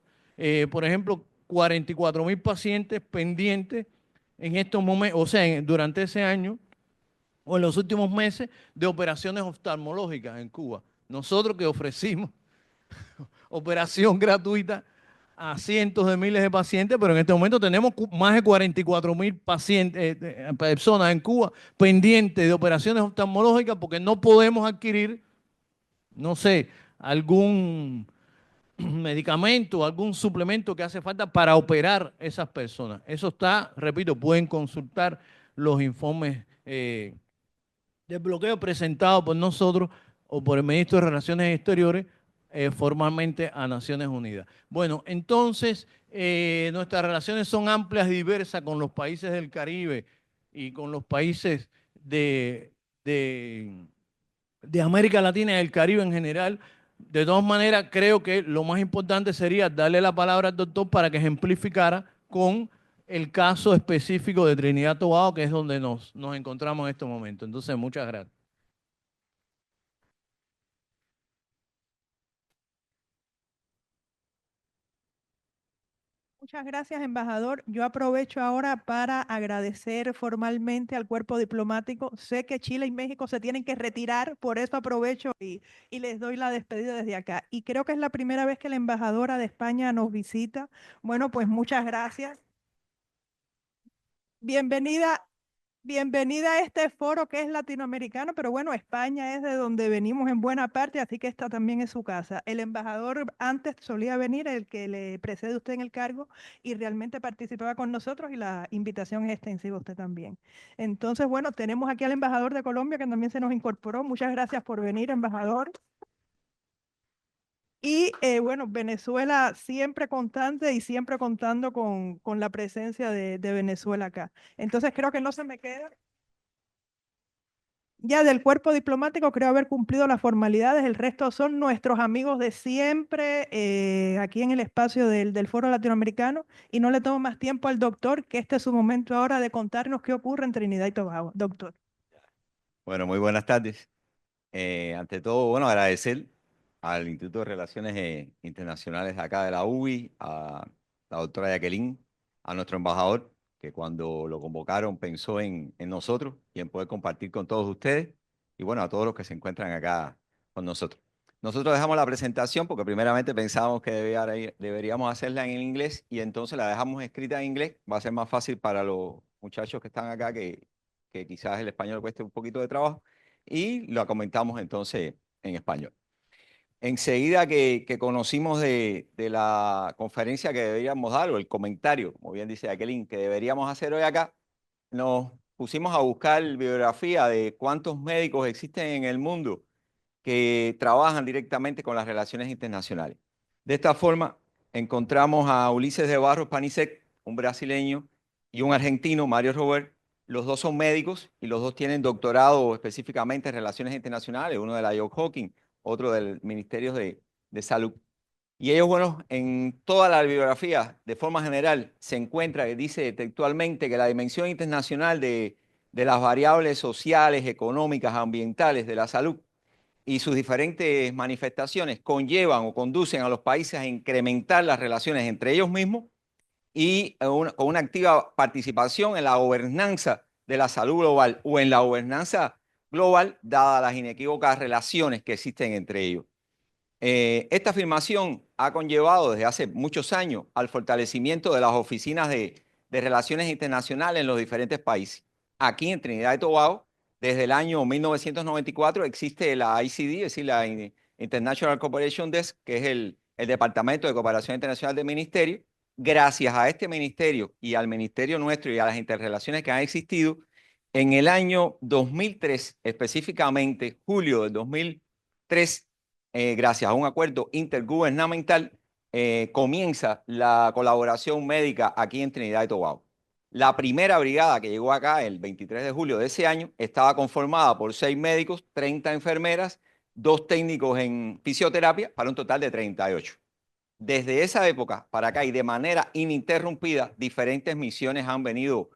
por ejemplo, 44.000 pacientes pendientes en estos momentos, o sea, durante ese año o en los últimos meses de operaciones oftalmológicas en Cuba. Nosotros que ofrecimos operación gratuita a cientos de miles de pacientes, pero en este momento tenemos más de 44.000 pacientes, personas en Cuba pendientes de operaciones oftalmológicas porque no podemos adquirir, no sé, algún medicamento, algún suplemento que hace falta para operar esas personas. Eso está, repito, pueden consultar los informes de bloqueo presentado por nosotros o por el ministro de Relaciones Exteriores formalmente a Naciones Unidas. Bueno, entonces nuestras relaciones son amplias y diversas con los países del Caribe y con los países de América Latina y del Caribe en general. De todas maneras, creo que lo más importante sería darle la palabra al doctor para que ejemplificara con el caso específico de Trinidad y Tobago, que es donde nos encontramos en este momento. Entonces, muchas gracias. Muchas gracias, embajador. Yo aprovecho ahora para agradecer formalmente al cuerpo diplomático. Sé que Chile y México se tienen que retirar, por eso aprovecho y les doy la despedida desde acá. Y creo que es la primera vez que la embajadora de España nos visita. Bueno, pues muchas gracias. Bienvenida. Bienvenida a este foro que es latinoamericano, pero bueno, España es de donde venimos en buena parte, así que esta también es su casa. El embajador antes solía venir, el que le precede a usted en el cargo, y realmente participaba con nosotros y la invitación es extensiva a usted también. Entonces, bueno, tenemos aquí al embajador de Colombia que también se nos incorporó. Muchas gracias por venir, embajador. Y bueno, Venezuela siempre constante y siempre contando con la presencia de Venezuela acá. Entonces creo que no se me queda. Ya del cuerpo diplomático creo haber cumplido las formalidades, el resto son nuestros amigos de siempre aquí en el espacio del Foro Latinoamericano y no le tomo más tiempo al doctor, que este es su momento ahora de contarnos qué ocurre en Trinidad y Tobago. Doctor. Bueno, muy buenas tardes. Ante todo, bueno, agradecer al Instituto de Relaciones Internacionales de acá de la UBI, a la doctora Jacqueline, a nuestro embajador, que cuando lo convocaron pensó en nosotros y en poder compartir con todos ustedes, y bueno, a todos los que se encuentran acá con nosotros. Nosotros dejamos la presentación porque primeramente pensábamos que deberíamos hacerla en inglés y entonces la dejamos escrita en inglés. Va a ser más fácil para los muchachos que están acá que quizás el español cueste un poquito de trabajo, y lo comentamos entonces en español. Enseguida que conocimos de la conferencia que deberíamos dar, o el comentario, como bien dice Jacqueline, que deberíamos hacer hoy acá, nos pusimos a buscar biografía de cuántos médicos existen en el mundo que trabajan directamente con las relaciones internacionales. De esta forma, encontramos a Ulises de Barros Panicek, un brasileño, y un argentino, Mario Robert. Los dos son médicos y los dos tienen doctorado específicamente en relaciones internacionales, uno de la Johns Hopkins, otro del Ministerio de Salud. Y ellos, bueno, en toda la bibliografía, de forma general, se encuentra, que dice textualmente, que la dimensión internacional de las variables sociales, económicas, ambientales de la salud y sus diferentes manifestaciones conllevan o conducen a los países a incrementar las relaciones entre ellos mismos y con una activa participación en la gobernanza de la salud global o en la gobernanza global, dadas las inequívocas relaciones que existen entre ellos. Esta afirmación ha conllevado desde hace muchos años al fortalecimiento de las oficinas de relaciones internacionales en los diferentes países. Aquí en Trinidad y Tobago, desde el año 1994 existe la ICD, es decir, la International Cooperation Desk, que es el Departamento de Cooperación Internacional del Ministerio. Gracias a este ministerio y al ministerio nuestro y a las interrelaciones que han existido, en el año 2003, específicamente julio del 2003, gracias a un acuerdo intergubernamental, comienza la colaboración médica aquí en Trinidad y Tobago. La primera brigada que llegó acá el 23 de julio de ese año estaba conformada por 6 médicos, 30 enfermeras, 2 técnicos en fisioterapia, para un total de 38. Desde esa época para acá y de manera ininterrumpida, diferentes misiones han venido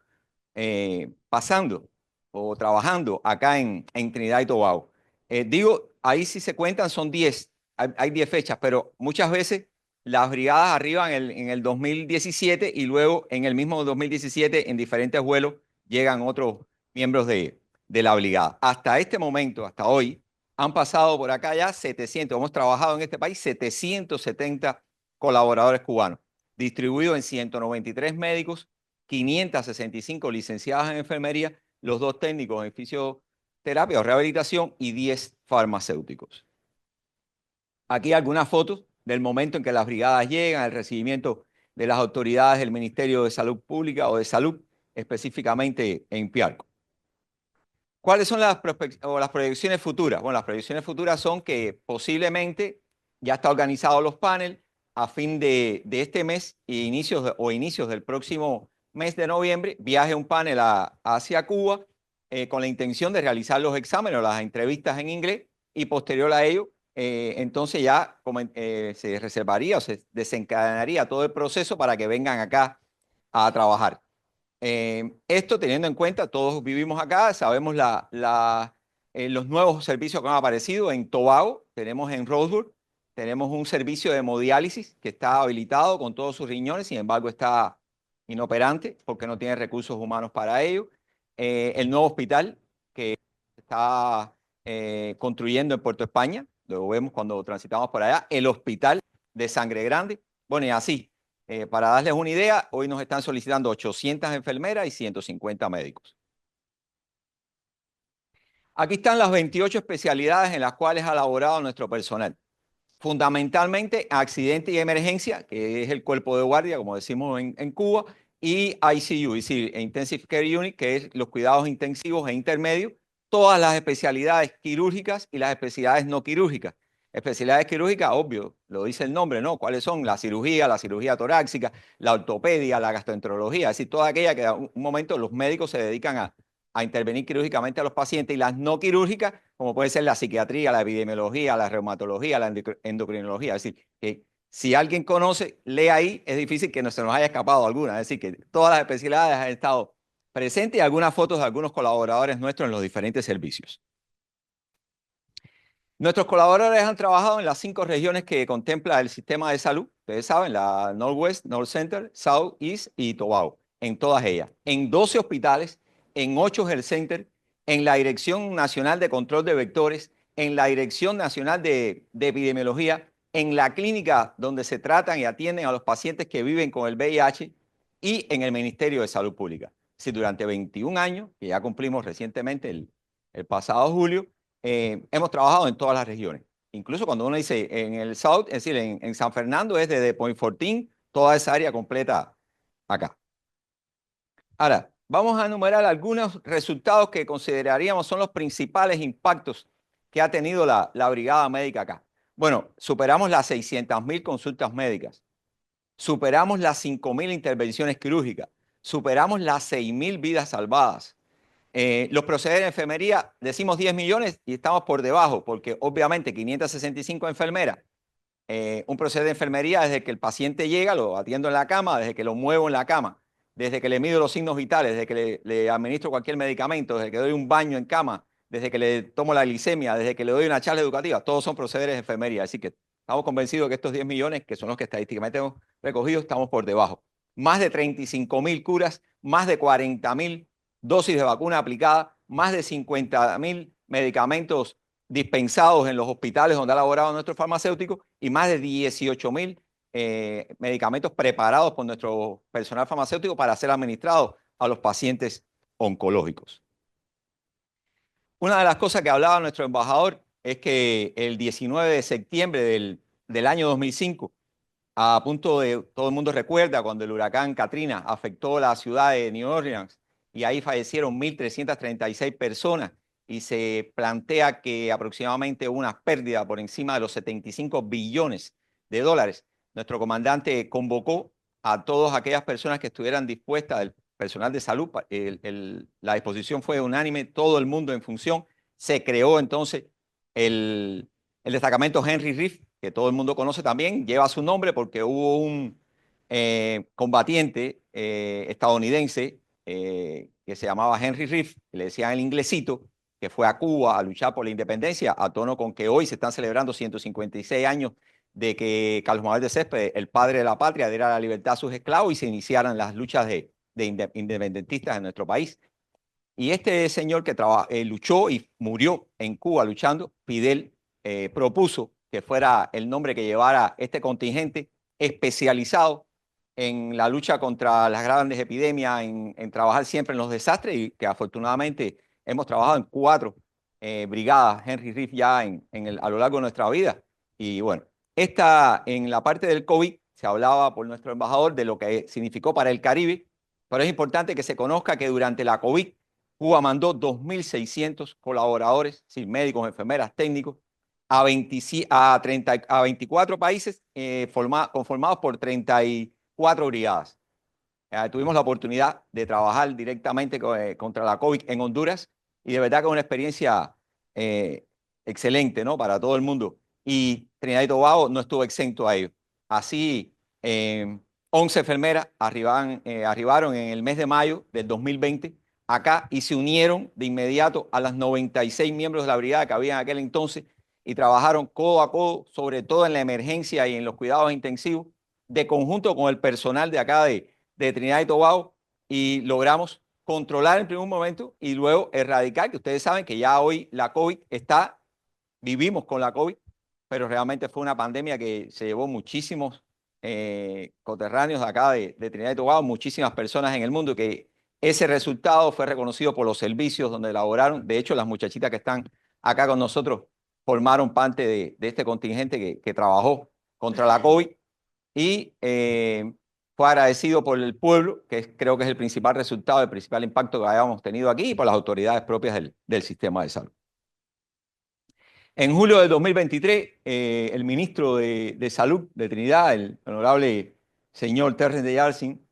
pasando o trabajando acá en Trinidad y Tobago. Digo, ahí sí se cuentan, son 10, hay 10 fechas, pero muchas veces las brigadas arriban en el 2017 y luego en el mismo 2017 en diferentes vuelos llegan otros miembros de la brigada. Hasta este momento, hasta hoy, han pasado por acá ya 700, hemos trabajado en este país 770 colaboradores cubanos, distribuidos en 193 médicos, 565 licenciadas en enfermería, los 2 técnicos en fisioterapia o rehabilitación y 10 farmacéuticos. Aquí algunas fotos del momento en que las brigadas llegan, el recibimiento de las autoridades del Ministerio de Salud Pública o de Salud, específicamente en Piarco. ¿Cuáles son las proyecciones futuras? Bueno, las proyecciones futuras son que posiblemente ya está organizados los paneles a fin de este mes e inicios del próximo mes de noviembre, viaje un panel hacia Cuba con la intención de realizar los exámenes o las entrevistas en inglés y posterior a ello, entonces ya se reservaría o se desencadenaría todo el proceso para que vengan acá a trabajar. Esto teniendo en cuenta, todos vivimos acá, sabemos los nuevos servicios que han aparecido en Tobago, tenemos en Rosewood, tenemos un servicio de hemodiálisis que está habilitado con todos sus riñones, sin embargo está inoperante porque no tiene recursos humanos para ello. El nuevo hospital que está construyendo en Puerto España, lo vemos cuando transitamos por allá, el hospital de Sangre Grande, bueno y así. Para darles una idea, hoy nos están solicitando 800 enfermeras y 150 médicos. Aquí están las 28 especialidades en las cuales ha laborado nuestro personal. Fundamentalmente accidente y emergencia, que es el cuerpo de guardia, como decimos en Cuba, y ICU, es decir, Intensive Care Unit, que es los cuidados intensivos e intermedios, todas las especialidades quirúrgicas y las especialidades no quirúrgicas. Especialidades quirúrgicas, obvio, lo dice el nombre, ¿no? ¿Cuáles son? La cirugía torácica, la ortopedia, la gastroenterología, es decir, toda aquella que en un momento los médicos se dedican a intervenir quirúrgicamente a los pacientes, y las no quirúrgicas, como puede ser la psiquiatría, la epidemiología, la reumatología, la endocrinología. Es decir, que si alguien conoce, lee ahí, es difícil que no se nos haya escapado alguna. Es decir, que todas las especialidades han estado presentes y algunas fotos de algunos colaboradores nuestros en los diferentes servicios. Nuestros colaboradores han trabajado en las 5 regiones que contempla el sistema de salud. Ustedes saben, la Northwest, North Center, South, East y Tobago, en todas ellas. En 12 hospitales, en 8 health centers, en la Dirección Nacional de Control de Vectores, en la Dirección Nacional de Epidemiología, en la clínica donde se tratan y atienden a los pacientes que viven con el VIH y en el Ministerio de Salud Pública. Si durante 21 años, que ya cumplimos recientemente el pasado julio, hemos trabajado en todas las regiones. Incluso cuando uno dice en el South, es decir, en San Fernando es desde Point Fortin, toda esa área completa acá. Ahora, vamos a enumerar algunos resultados que consideraríamos son los principales impactos que ha tenido la brigada médica acá. Bueno, superamos las 600.000 consultas médicas, superamos las 5.000 intervenciones quirúrgicas, superamos las 6.000 vidas salvadas. Los procederes de enfermería, decimos 10 millones y estamos por debajo, porque obviamente 565 enfermeras, un proceder de enfermería desde que el paciente llega, lo atiendo en la cama, desde que lo muevo en la cama, desde que le mido los signos vitales, desde que le administro cualquier medicamento, desde que doy un baño en cama, desde que le tomo la glicemia, desde que le doy una charla educativa, todos son procederes de enfermería. Así que estamos convencidos que estos 10 millones, que son los que estadísticamente hemos recogido, estamos por debajo. Más de 35.000 curas, más de 40.000 dosis de vacuna aplicada, más de 50.000 medicamentos dispensados en los hospitales donde ha laborado nuestro farmacéutico y más de 18.000 medicamentos preparados por nuestro personal farmacéutico para ser administrados a los pacientes oncológicos. Una de las cosas que hablaba nuestro embajador es que el 19 de septiembre del año 2005, a punto de, todo el mundo recuerda cuando el huracán Katrina afectó la ciudad de New Orleans y ahí fallecieron 1.336 personas y se plantea que aproximadamente hubo una pérdida por encima de los 75 billones de dólares. Nuestro comandante convocó a todas aquellas personas que estuvieran dispuestas, el personal de salud, la disposición fue unánime, todo el mundo en función. Se creó entonces el destacamento Henry Reef, que todo el mundo conoce también, lleva su nombre porque hubo un combatiente estadounidense que se llamaba Henry Reef, que le decían el inglesito, que fue a Cuba a luchar por la independencia, a tono con que hoy se están celebrando 156 años de que Carlos Manuel de Céspedes, el padre de la patria, diera la libertad a sus esclavos y se iniciaran las luchas de independentistas en nuestro país. Y este señor que luchó y murió en Cuba luchando, Fidel, propuso que fuera el nombre que llevara este contingente especializado en la lucha contra las grandes epidemias, en trabajar siempre en los desastres, y que afortunadamente hemos trabajado en 4 brigadas Henry Reef ya a lo largo de nuestra vida. Y bueno, En la parte del COVID se hablaba por nuestro embajador de lo que significó para el Caribe, pero es importante que se conozca que durante la COVID Cuba mandó 2.600 colaboradores, sí, médicos, enfermeras, técnicos, a 24 países conformados por 34 brigadas. Tuvimos la oportunidad de trabajar directamente contra la COVID en Honduras y de verdad que es una experiencia excelente, ¿no? Para todo el mundo. Y Trinidad y Tobago no estuvo exento a ello. Así, 11 enfermeras arribaron en el mes de mayo del 2020 acá y se unieron de inmediato a las 96 miembros de la brigada que había en aquel entonces y trabajaron codo a codo, sobre todo en la emergencia y en los cuidados intensivos, de conjunto con el personal de acá de Trinidad y Tobago, y logramos controlar en primer momento y luego erradicar, que ustedes saben que ya hoy la COVID vivimos con la COVID, pero realmente fue una pandemia que se llevó muchísimos coterráneos de acá de Trinidad y Tobago, muchísimas personas en el mundo, que ese resultado fue reconocido por los servicios donde elaboraron. De hecho, las muchachitas que están acá con nosotros formaron parte de este contingente que trabajó contra la COVID y fue agradecido por el pueblo, creo que es el principal resultado, el principal impacto que hayamos tenido aquí, y por las autoridades propias del sistema de salud. En julio del 2023, el ministro de Salud de Trinidad, el honorable señor Terrence de Yarsin,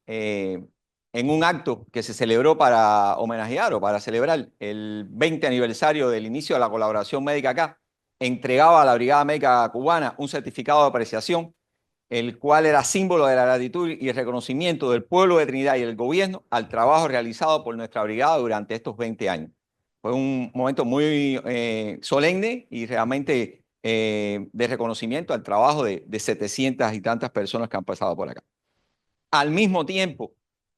en un acto que se celebró para homenajear o para celebrar el 20 aniversario del inicio de la colaboración médica acá, entregaba a la Brigada Médica Cubana un certificado de apreciación, el cual era símbolo de la gratitud y el reconocimiento del pueblo de Trinidad y del gobierno al trabajo realizado por nuestra brigada durante estos 20 años. Fue un momento muy solemne y realmente de reconocimiento al trabajo de 700 y tantas personas que han pasado por acá. Al mismo tiempo,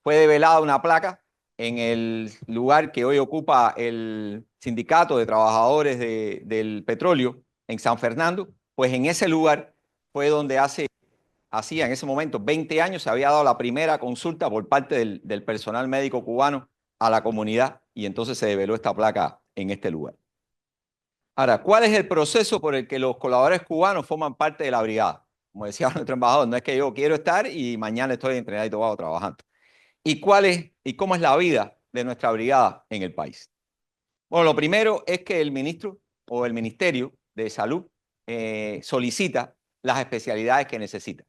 fue develada una placa en el lugar que hoy ocupa el Sindicato de Trabajadores del Petróleo en San Fernando, pues en ese lugar fue donde hacía en ese momento 20 años se había dado la primera consulta por parte del personal médico cubano a la comunidad, y entonces se develó esta placa en este lugar. Ahora, ¿cuál es el proceso por el que los colaboradores cubanos forman parte de la brigada? Como decía nuestro embajador, no es que yo quiero estar y mañana estoy en Trinidad y Tobago trabajando. ¿Y cómo es la vida de nuestra brigada en el país? Bueno, lo primero es que el ministro o el Ministerio de Salud solicita las especialidades que necesita.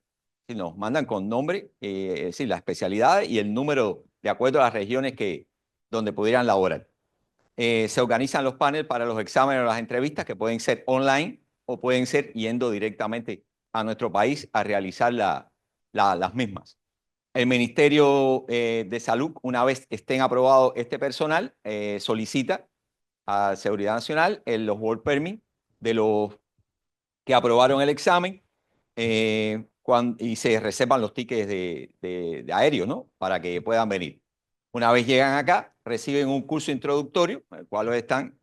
Si nos mandan con nombre, es decir, las especialidades y el número de acuerdo a las regiones donde pudieran laborar. Se organizan los paneles para los exámenes o las entrevistas, que pueden ser online o pueden ser yendo directamente a nuestro país a realizar las mismas. El Ministerio de Salud, una vez estén aprobado este personal, solicita a Seguridad Nacional los work permit de los que aprobaron el examen y se reservan los tickets de aéreo, ¿no? Para que puedan venir. Una vez llegan acá, reciben un curso introductorio, en el cual están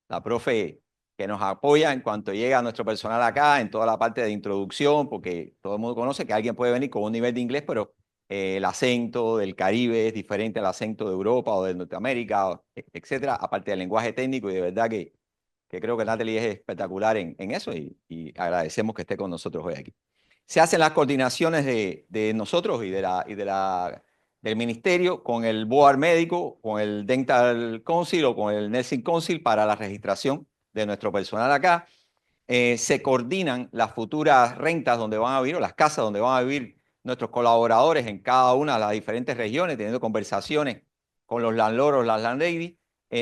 la profe que nos apoya en cuanto llega nuestro personal acá, en toda la parte de introducción, porque todo el mundo conoce que alguien puede venir con un nivel de inglés, pero el acento del Caribe es diferente al acento de Europa o de Norteamérica, etcétera, aparte del lenguaje técnico, y de verdad que creo que Natalie es espectacular en eso, y agradecemos que esté con nosotros hoy aquí. Se hacen las coordinaciones de nosotros y del ministerio con el board médico, con el Dental Council o con el Nursing Council para la registración de nuestro personal acá. Se coordinan las futuras rentas donde van a vivir o las casas donde van a vivir nuestros colaboradores en cada una de las diferentes regiones, teniendo conversaciones con los landlords o las landladies.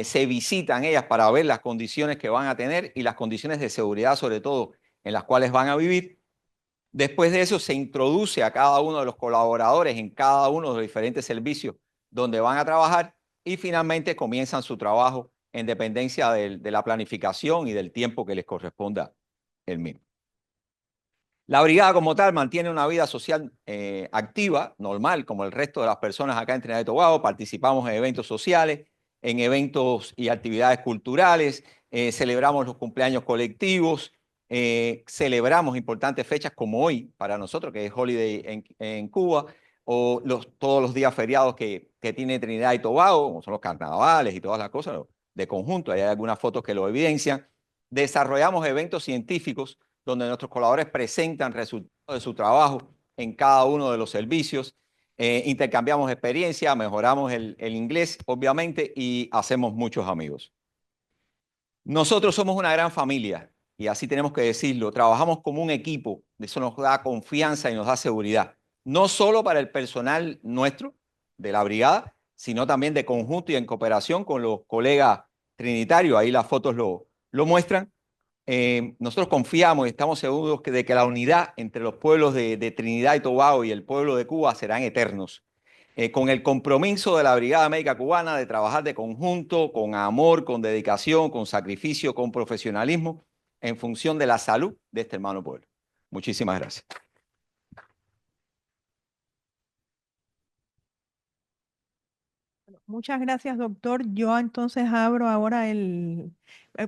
Se visitan ellas para ver las condiciones que van a tener y las condiciones de seguridad, sobre todo, en las cuales van a vivir. Después de eso se introduce a cada uno de los colaboradores en cada uno de los diferentes servicios donde van a trabajar, y finalmente comienzan su trabajo en dependencia de la planificación y del tiempo que les corresponda el mismo. La brigada como tal mantiene una vida social activa, normal, como el resto de las personas acá en Trinidad y Tobago. Participamos en eventos sociales, en eventos y actividades culturales, celebramos los cumpleaños colectivos, celebramos importantes fechas como hoy para nosotros, que es Holiday en Cuba, o todos los días feriados que tiene Trinidad y Tobago, como son los carnavales y todas las cosas de conjunto. Hay algunas fotos que lo evidencian. Desarrollamos eventos científicos donde nuestros colaboradores presentan resultados de su trabajo en cada uno de los servicios. Intercambiamos experiencia, mejoramos el inglés, obviamente, y hacemos muchos amigos. Nosotros somos una gran familia, y así tenemos que decirlo. Trabajamos como un equipo, eso nos da confianza y nos da seguridad. No solo para el personal nuestro, de la brigada, sino también de conjunto y en cooperación con los colegas trinitarios. Ahí las fotos lo muestran. Nosotros confiamos y estamos seguros de que la unidad entre los pueblos de Trinidad y Tobago y el pueblo de Cuba serán eternos. Con el compromiso de la Brigada Médica Cubana de trabajar de conjunto, con amor, con dedicación, con sacrificio, con profesionalismo, en función de la salud de este hermano pueblo. Muchísimas gracias. Muchas gracias, doctor. Yo entonces abro ahora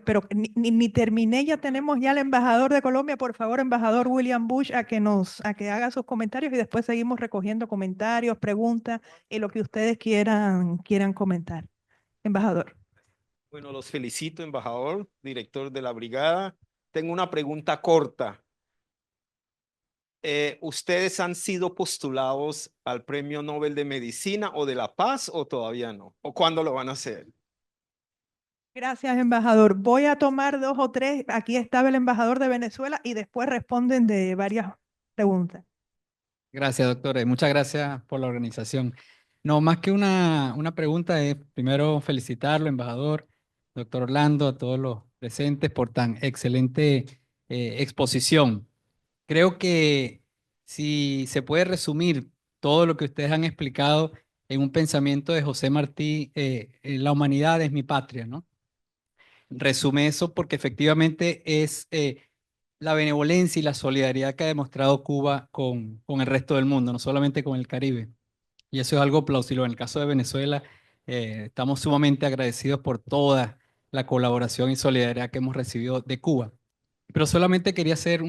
pero ni terminé, ya tenemos ya al embajador de Colombia. Por favor, embajador William Bush, a que haga sus comentarios y después seguimos recogiendo comentarios, preguntas y lo que ustedes quieran comentar. Embajador. Bueno, los felicito, embajador, director de la brigada. Tengo una pregunta corta. ¿Ustedes han sido postulados al Premio Nobel de Medicina o de la Paz o todavía no? ¿O cuándo lo van a hacer? Gracias, embajador. Voy a tomar 2 o 3. Aquí estaba el embajador de Venezuela y después responden de varias preguntas. Gracias, doctor. Muchas gracias por la organización. No, más que una pregunta, es primero felicitarlo, embajador, doctor Orlando, a todos los presentes por tan excelente exposición. Creo que si se puede resumir todo lo que ustedes han explicado en un pensamiento de José Martí, la humanidad es mi patria, ¿no? Resume eso porque efectivamente es la benevolencia y la solidaridad que ha demostrado Cuba con el resto del mundo, no solamente con el Caribe. Y eso es algo plausible. En el caso de Venezuela, estamos sumamente agradecidos por toda la colaboración y solidaridad que hemos recibido de Cuba. Pero solamente quería hacer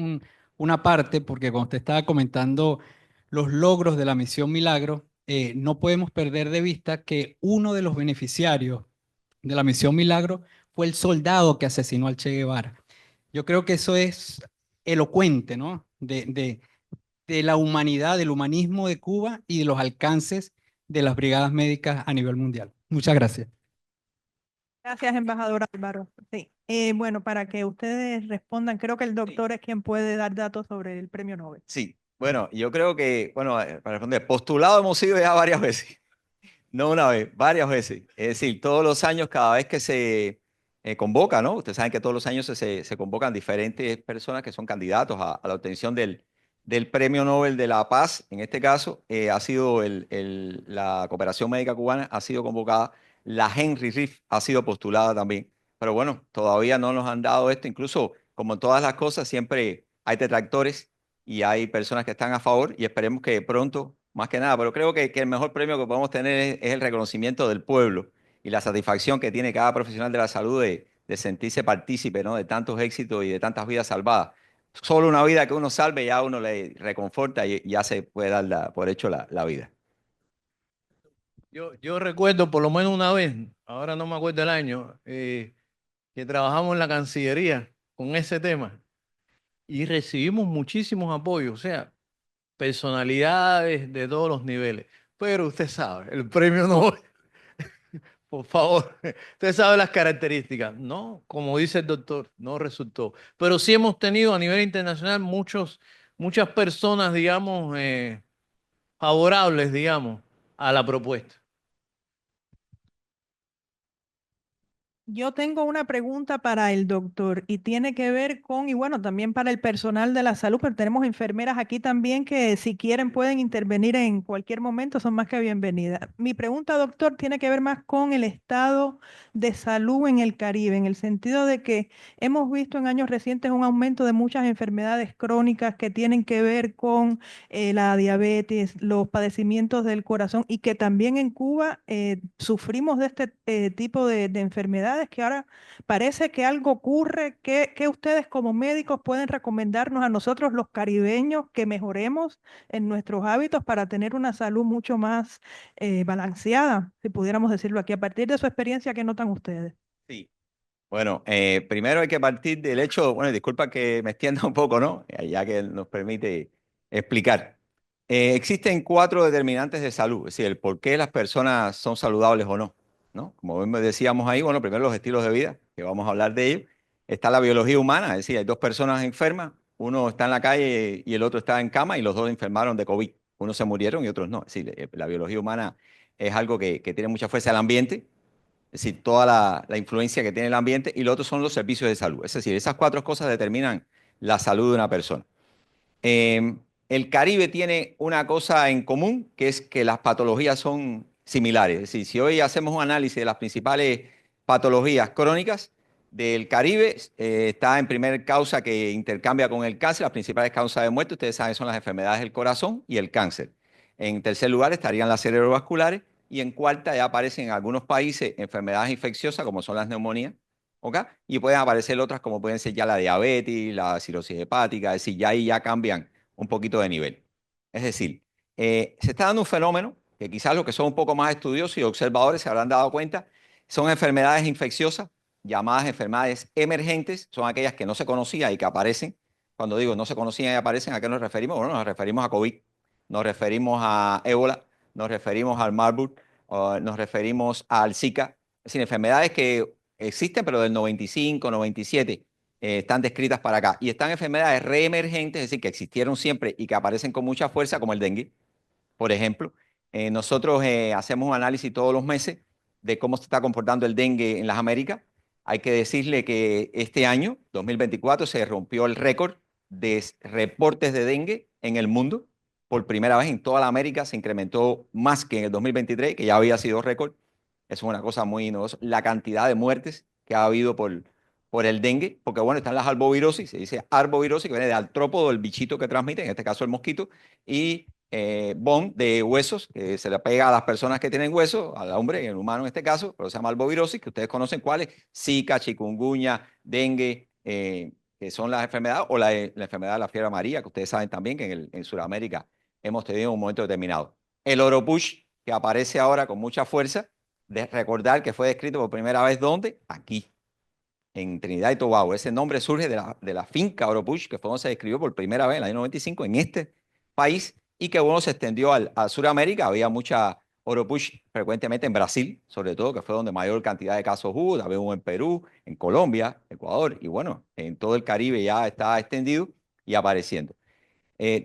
una parte, porque cuando usted estaba comentando los logros de la misión Milagro, no podemos perder de vista que uno de los beneficiarios de la misión Milagro fue el soldado que asesinó al Che Guevara. Yo creo que eso es elocuente, ¿no? De la humanidad, del humanismo de Cuba y de los alcances de las brigadas médicas a nivel mundial. Muchas gracias. Gracias, embajador Álvaro. Sí. Bueno, para que ustedes respondan, creo que el doctor es quien puede dar datos sobre el premio Nobel. Sí, bueno, yo creo que, bueno, para responder, postulado hemos sido ya varias veces. No una vez, varias veces. Es decir, todos los años, cada vez que se convoca, ¿no? Ustedes saben que todos los años se convocan diferentes personas que son candidatos a la obtención del Premio Nobel de la Paz. En este caso, ha sido la Cooperación Médica Cubana, ha sido convocada. La Henry Riff ha sido postulada también. Pero bueno, todavía no nos han dado esto. Incluso, como en todas las cosas, siempre hay detractores y hay personas que están a favor y esperemos que pronto, más que nada, pero creo que el mejor premio que podemos tener es el reconocimiento del pueblo y la satisfacción que tiene cada profesional de la salud de sentirse partícipe, ¿no? De tantos éxitos y de tantas vidas salvadas. Solo una vida que uno salve ya uno le reconforta y ya se puede dar por hecho la vida. Yo recuerdo por lo menos una vez, ahora no me acuerdo el año, que trabajamos en la Cancillería con ese tema y recibimos muchísimos apoyos, o sea, personalidades de todos los niveles. Pero usted sabe, el premio Nobel, por favor, usted sabe las características. No, como dice el doctor, no resultó. Pero sí hemos tenido a nivel internacional muchas personas, digamos, favorables, digamos, a la propuesta. Yo tengo una pregunta para el doctor y tiene que ver y bueno, también para el personal de la salud, pero tenemos enfermeras aquí también que si quieren pueden intervenir en cualquier momento, son más que bienvenidas. Mi pregunta, doctor, tiene que ver más con el estado de salud en el Caribe, en el sentido de que hemos visto en años recientes un aumento de muchas enfermedades crónicas que tienen que ver con la diabetes, los padecimientos del corazón y que también en Cuba sufrimos de este tipo de enfermedades que ahora parece que algo ocurre. ¿Qué ustedes como médicos pueden recomendarnos a nosotros los caribeños que mejoremos en nuestros hábitos para tener una salud mucho más balanceada, si pudiéramos decirlo aquí, a partir de su experiencia, ¿qué notan ustedes? Sí. Bueno, primero hay que partir del hecho, bueno, disculpa que me extienda un poco, ¿no? Ya que nos permite explicar. Existen 4 determinantes de salud, es decir, el por qué las personas son saludables o no, ¿no? Como bien decíamos ahí, bueno, primero los estilos de vida, que vamos a hablar de ellos. Está la biología humana, es decir, hay 2 personas enfermas, uno está en la calle y el otro está en cama y los 2 enfermaron de COVID. Unos se murieron y otros no. Es decir, la biología humana es algo que tiene mucha fuerza. El ambiente, es decir, toda la influencia que tiene el ambiente, y lo otro son los servicios de salud. Es decir, esas 4 cosas determinan la salud de una persona. El Caribe tiene una cosa en común, que es que las patologías son similares. Es decir, si hoy hacemos un análisis de las principales patologías crónicas del Caribe, está en primer causa que intercambia con el cáncer. Las principales causas de muerte, ustedes saben, son las enfermedades del corazón y el cáncer. En tercer lugar estarían las cerebrovasculares, y en cuarta ya aparecen en algunos países enfermedades infecciosas como son las neumonías, ¿ok? Y pueden aparecer otras como pueden ser ya la diabetes, la cirrosis hepática, es decir, ya ahí ya cambian un poquito de nivel. Es decir, se está dando un fenómeno que quizás los que son un poco más estudiosos y observadores se habrán dado cuenta, son enfermedades infecciosas llamadas enfermedades emergentes, son aquellas que no se conocían y que aparecen. Cuando digo no se conocían y aparecen, ¿a qué nos referimos? Bueno, nos referimos a COVID, nos referimos a ébola, nos referimos al Marburg, nos referimos al Zika, es decir, enfermedades que existen, pero del 95, 97 están descritas para acá. Y están enfermedades reemergentes, es decir, que existieron siempre y que aparecen con mucha fuerza, como el dengue, por ejemplo. Nosotros hacemos un análisis todos los meses de cómo se está comportando el dengue en las Américas. Hay que decirle que este año, 2024, se rompió el récord de reportes de dengue en el mundo. Por primera vez en toda la América se incrementó más que en el 2023, que ya había sido récord. Eso es una cosa muy novedosa. La cantidad de muertes que ha habido por el dengue, porque bueno, están las arbovirosis, se dice arbovirosis, que viene de artrópodo, el bichito que transmite, en este caso el mosquito, y bond de huesos, que se le pega a las personas que tienen huesos, al hombre, el humano en este caso, pero se llama arbovirosis, que ustedes conocen cuáles: Zika, chikungunya, dengue, que son las enfermedades, o la enfermedad de la fiebre amarilla, que ustedes saben también que en Sudamérica hemos tenido en un momento determinado. El oropush, que aparece ahora con mucha fuerza, de recordar que fue descrito por primera vez, ¿dónde? Aquí, en Trinidad y Tobago. Ese nombre surge de la finca Oropuch, que fue donde se describió por primera vez en el año 95 en este país, y que bueno, se extendió a Sudamérica. Había mucha Oropuch frecuentemente en Brasil, sobre todo, que fue donde mayor cantidad de casos hubo. Había uno en Perú, en Colombia, Ecuador, y bueno, en todo el Caribe ya está extendido y apareciendo.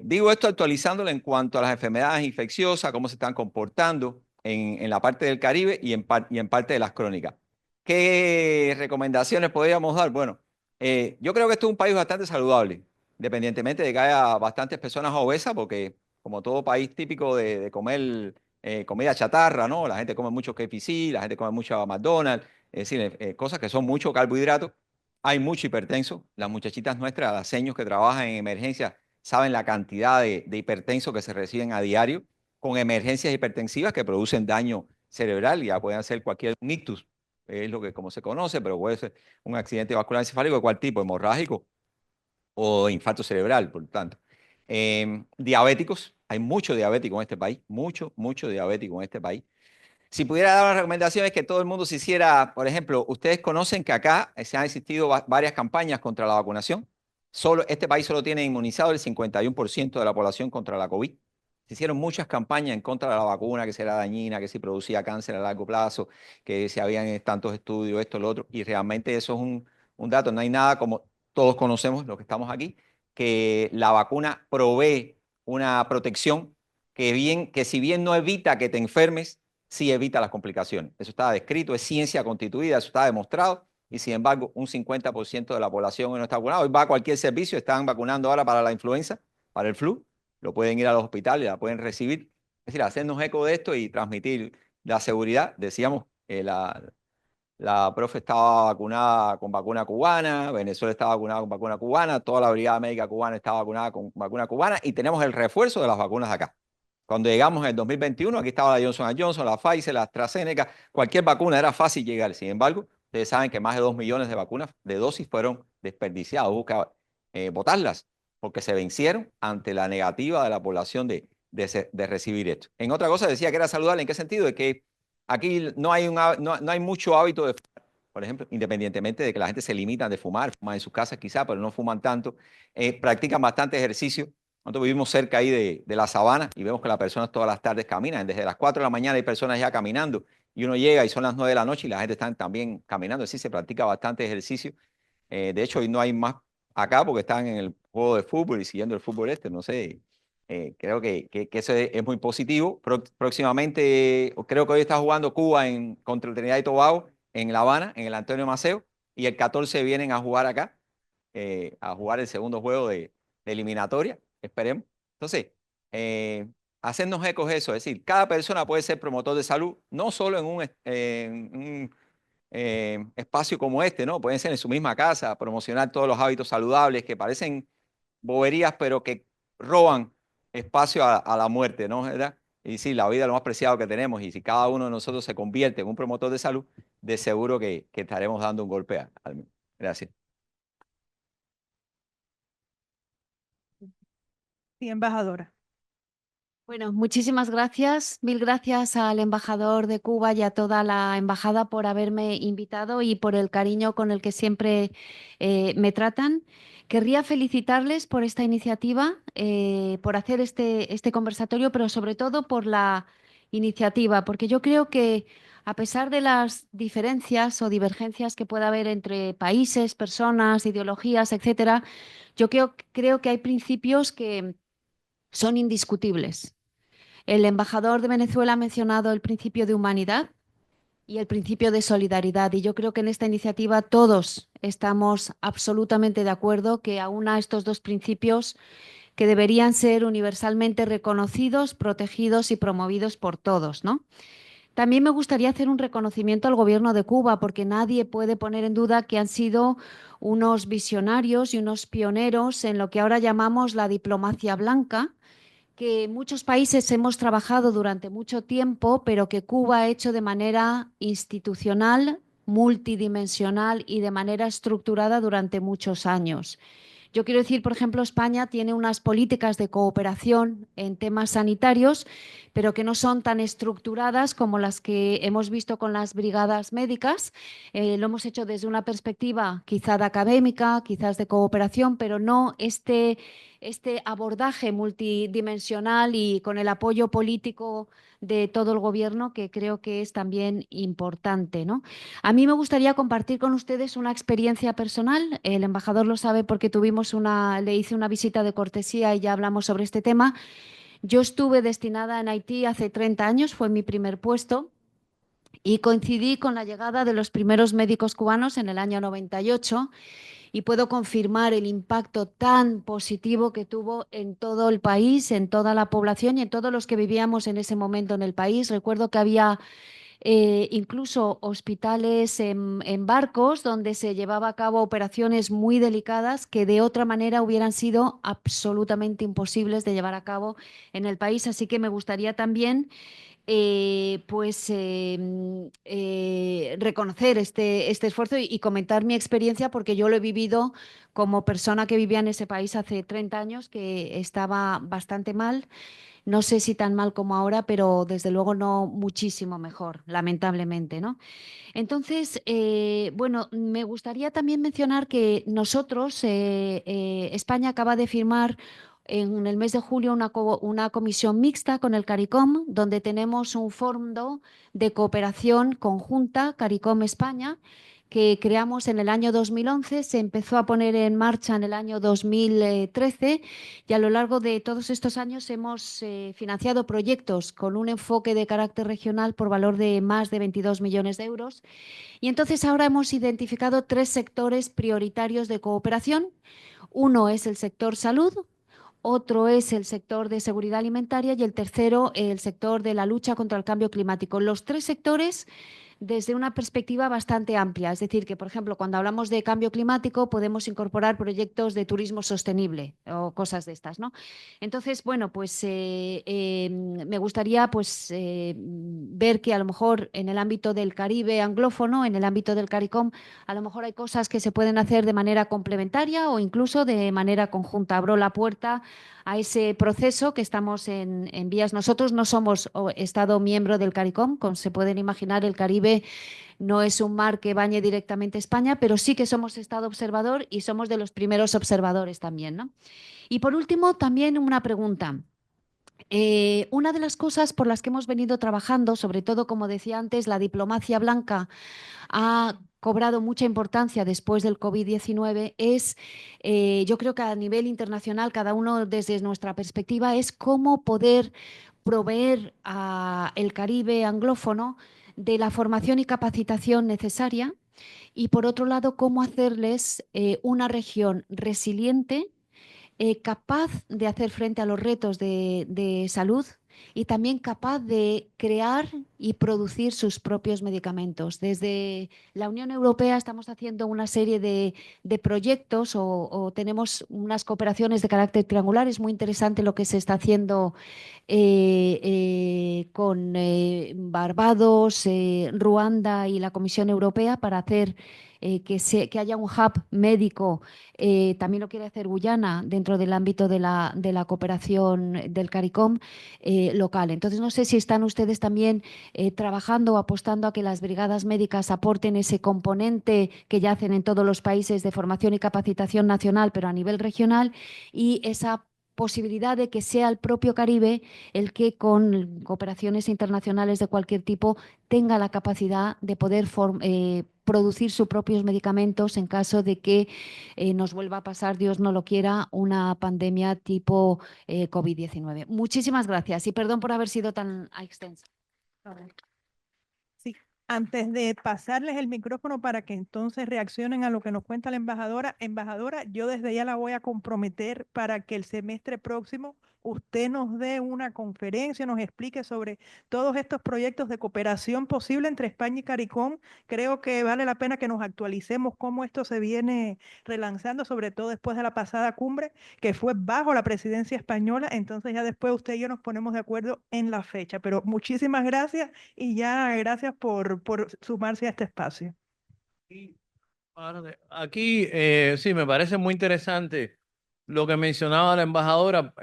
Digo esto actualizándolo en cuanto a las enfermedades infecciosas, cómo se están comportando en la parte del Caribe y en parte de las crónicas. ¿Qué recomendaciones podríamos dar? Bueno, yo creo que esto es un país bastante saludable, independientemente de que haya bastantes personas obesas, porque como todo país típico de comer comida chatarra, ¿no? La gente come mucho KFC, la gente come mucho McDonald's, es decir, cosas que son mucho carbohidratos. Hay mucho hipertenso. Las muchachitas nuestras, las seños que trabajan en emergencia, saben la cantidad de hipertensos que se reciben a diario con emergencias hipertensivas que producen daño cerebral. Ya pueden ser cualquier ictus, es lo que como se conoce, pero puede ser un accidente vascular encefálico de cuál tipo, hemorrágico o infarto cerebral, por lo tanto. Diabéticos, hay mucho diabético en este país, mucho diabético en este país. Si pudiera dar una recomendación es que todo el mundo se hiciera, por ejemplo, ustedes conocen que acá se han existido varias campañas contra la vacunación. Este país solo tiene inmunizado el 51% de la población contra la COVID. Se hicieron muchas campañas en contra de la vacuna, que si era dañina, que si producía cáncer a largo plazo, que si habían tantos estudios, esto, lo otro. Y realmente eso es un dato. No hay nada, como todos conocemos, los que estamos aquí, que la vacuna provee una protección que si bien no evita que te enfermes, sí evita las complicaciones. Eso está descrito, es ciencia constituida, eso está demostrado, y sin embargo un 50% de la población no está vacunada. Hoy va a cualquier servicio, están vacunando ahora para la influenza, para el flu, lo pueden ir a los hospitales, la pueden recibir. Es decir, hacernos eco de esto y transmitir la seguridad. Decíamos, la profe estaba vacunada con vacuna cubana, Venezuela estaba vacunada con vacuna cubana, toda la brigada médica cubana estaba vacunada con vacuna cubana, y tenemos el refuerzo de las vacunas acá. Cuando llegamos en el 2021, aquí estaba la Johnson & Johnson, la Pfizer, la AstraZeneca, cualquier vacuna era fácil llegar. Sin embargo, ustedes saben que más de 2 millones de vacunas, de dosis, fueron desperdiciadas, hubo que botarlas, porque se vencieron ante la negativa de la población de recibir esto. En otra cosa decía que era saludable, ¿en qué sentido? De que aquí no hay mucho hábito de por ejemplo, independientemente de que la gente se limita de fumar, fuman en sus casas quizá, pero no fuman tanto, practican bastante ejercicio. Nosotros vivimos cerca ahí de la sabana y vemos que las personas todas las tardes caminan. Desde las 4 de la mañana hay personas ya caminando y uno llega y son las 9 de la noche y la gente está también caminando. Así se practica bastante ejercicio. De hecho, hoy no hay más acá porque están en el juego de fútbol y siguiendo el fútbol no sé. Creo que eso es muy positivo. Próximamente, creo que hoy está jugando Cuba contra Trinidad y Tobago en La Habana, en el Antonio Maceo, y el 14 vienen a jugar acá, a jugar el segundo juego de eliminatoria, esperemos. Entonces, hacernos ecos de eso, es decir, cada persona puede ser promotor de salud, no solo en un espacio como este, ¿no? Pueden ser en su misma casa, promocionar todos los hábitos saludables que parecen boberías, pero que roban espacio a la muerte, ¿no? ¿Verdad? Y sí, la vida es lo más preciado que tenemos y si cada uno de nosotros se convierte en un promotor de salud, de seguro que estaremos dando un golpe al mundo. Gracias. Sí, embajadora. Bueno, muchísimas gracias. Mil gracias al embajador de Cuba y a toda la embajada por haberme invitado y por el cariño con el que siempre me tratan. Querría felicitarles por esta iniciativa, por hacer este conversatorio, pero sobre todo por la iniciativa, porque yo creo que a pesar de las diferencias o divergencias que pueda haber entre países, personas, ideologías, etcétera, yo creo que hay principios que son indiscutibles. El embajador de Venezuela ha mencionado el principio de humanidad y el principio de solidaridad. Y yo creo que en esta iniciativa todos estamos absolutamente de acuerdo que aúna estos dos principios que deberían ser universalmente reconocidos, protegidos y promovidos por todos, ¿no? También me gustaría hacer un reconocimiento al gobierno de Cuba, porque nadie puede poner en duda que han sido unos visionarios y unos pioneros en lo que ahora llamamos la diplomacia blanca, que muchos países hemos trabajado durante mucho tiempo, pero que Cuba ha hecho de manera institucional, multidimensional y de manera estructurada durante muchos años. Yo quiero decir, por ejemplo, España tiene unas políticas de cooperación en temas sanitarios, pero que no son tan estructuradas como las que hemos visto con las brigadas médicas. Lo hemos hecho desde una perspectiva quizá de académica, quizás de cooperación, pero no este abordaje multidimensional y con el apoyo político de todo el gobierno, que creo que es también importante, ¿no? A mí me gustaría compartir con ustedes una experiencia personal. El embajador lo sabe porque le hice una visita de cortesía y ya hablamos sobre este tema. Yo estuve destinada en Haití hace 30 años, fue mi primer puesto, y coincidí con la llegada de los primeros médicos cubanos en el año 98 y puedo confirmar el impacto tan positivo que tuvo en todo el país, en toda la población y en todos los que vivíamos en ese momento en el país. Recuerdo que había incluso hospitales en barcos donde se llevaba a cabo operaciones muy delicadas que de otra manera hubieran sido absolutamente imposibles de llevar a cabo en el país. Así que me gustaría también reconocer este esfuerzo y comentar mi experiencia, porque yo lo he vivido como persona que vivía en ese país hace 30 años, que estaba bastante mal. No sé si tan mal como ahora, pero desde luego no muchísimo mejor, lamentablemente, ¿no? Entonces, bueno, me gustaría también mencionar que nosotros, España acaba de firmar en el mes de julio una comisión mixta con el CARICOM, donde tenemos un fondo de cooperación conjunta, CARICOM España, que creamos en el año 2011, se empezó a poner en marcha en el año 2013 y a lo largo de todos estos años hemos financiado proyectos con un enfoque de carácter regional por valor de más de 22 millones de euros. Y entonces ahora hemos identificado 3 sectores prioritarios de cooperación. Uno es el sector salud, otro es el sector de seguridad alimentaria y el tercero el sector de la lucha contra el cambio climático. Los 3 sectores desde una perspectiva bastante amplia. Es decir, que, por ejemplo, cuando hablamos de cambio climático podemos incorporar proyectos de turismo sostenible o cosas de estas, ¿no? Entonces, bueno, pues me gustaría pues, ver que a lo mejor en el ámbito del Caribe anglófono, en el ámbito del CARICOM, a lo mejor hay cosas que se pueden hacer de manera complementaria o incluso de manera conjunta. Abro la puerta a ese proceso que estamos en vías. Nosotros no somos Estado miembro del CARICOM, como se pueden imaginar, el Caribe no es un mar que bañe directamente España, pero sí que somos Estado observador y somos de los primeros observadores también, ¿no? Y por último, también una pregunta. Una de las cosas por las que hemos venido trabajando, sobre todo, como decía antes, la diplomacia blanca ha cobrado mucha importancia después del COVID-19, es, yo creo que a nivel internacional, cada uno desde nuestra perspectiva, es cómo poder proveer al Caribe anglófono de la formación y capacitación necesaria y, por otro lado, cómo hacerles una región resiliente, capaz de hacer frente a los retos de salud y también capaz de crear y producir sus propios medicamentos. Desde la Unión Europea estamos haciendo una serie de proyectos o tenemos unas cooperaciones de carácter triangular. Es muy interesante lo que se está haciendo con Barbados, Ruanda y la Comisión Europea para hacer que haya un hub médico. También lo quiere hacer Guyana dentro del ámbito de la cooperación del CARICOM local. Entonces, no sé si están ustedes también trabajando o apostando a que las brigadas médicas aporten ese componente que ya hacen en todos los países de formación y capacitación nacional, pero a nivel regional, y esa posibilidad de que sea el propio Caribe el que con cooperaciones internacionales de cualquier tipo tenga la capacidad de poder producir sus propios medicamentos en caso de que nos vuelva a pasar, Dios no lo quiera, una pandemia tipo COVID-19. Muchísimas gracias y perdón por haber sido tan extensa. Sí, antes de pasarles el micrófono para que entonces reaccionen a lo que nos cuenta la embajadora, yo desde ya la voy a comprometer para que el semestre próximo usted nos dé una conferencia, nos explique sobre todos estos proyectos de cooperación posible entre España y CARICOM. Creo que vale la pena que nos actualicemos cómo esto se viene relanzando, sobre todo después de la pasada cumbre, que fue bajo la presidencia española. Entonces ya después usted y yo nos ponemos de acuerdo en la fecha. Pero muchísimas gracias y ya gracias por sumarse a este espacio. Aquí sí, me parece muy interesante lo que mencionaba la embajadora,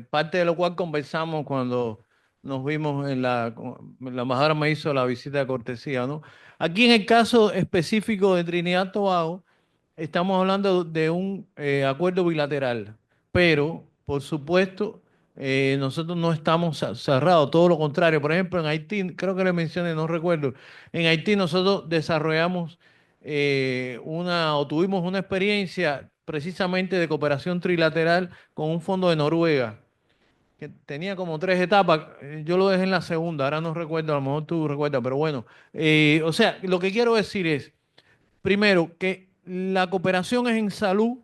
parte de lo cual conversamos cuando nos vimos la embajadora me hizo la visita de cortesía, ¿no? Aquí en el caso específico de Trinidad y Tobago, estamos hablando de un acuerdo bilateral, pero por supuesto nosotros no estamos cerrados, todo lo contrario. Por ejemplo, en Haití, creo que le mencioné, no recuerdo, en Haití nosotros desarrollamos o tuvimos una experiencia precisamente de cooperación trilateral con un fondo de Noruega, que tenía como 3 etapas. Yo lo dejé en la segunda, ahora no recuerdo, a lo mejor tú recuerdas, pero bueno. O sea, lo que quiero decir es, primero, que la cooperación es en salud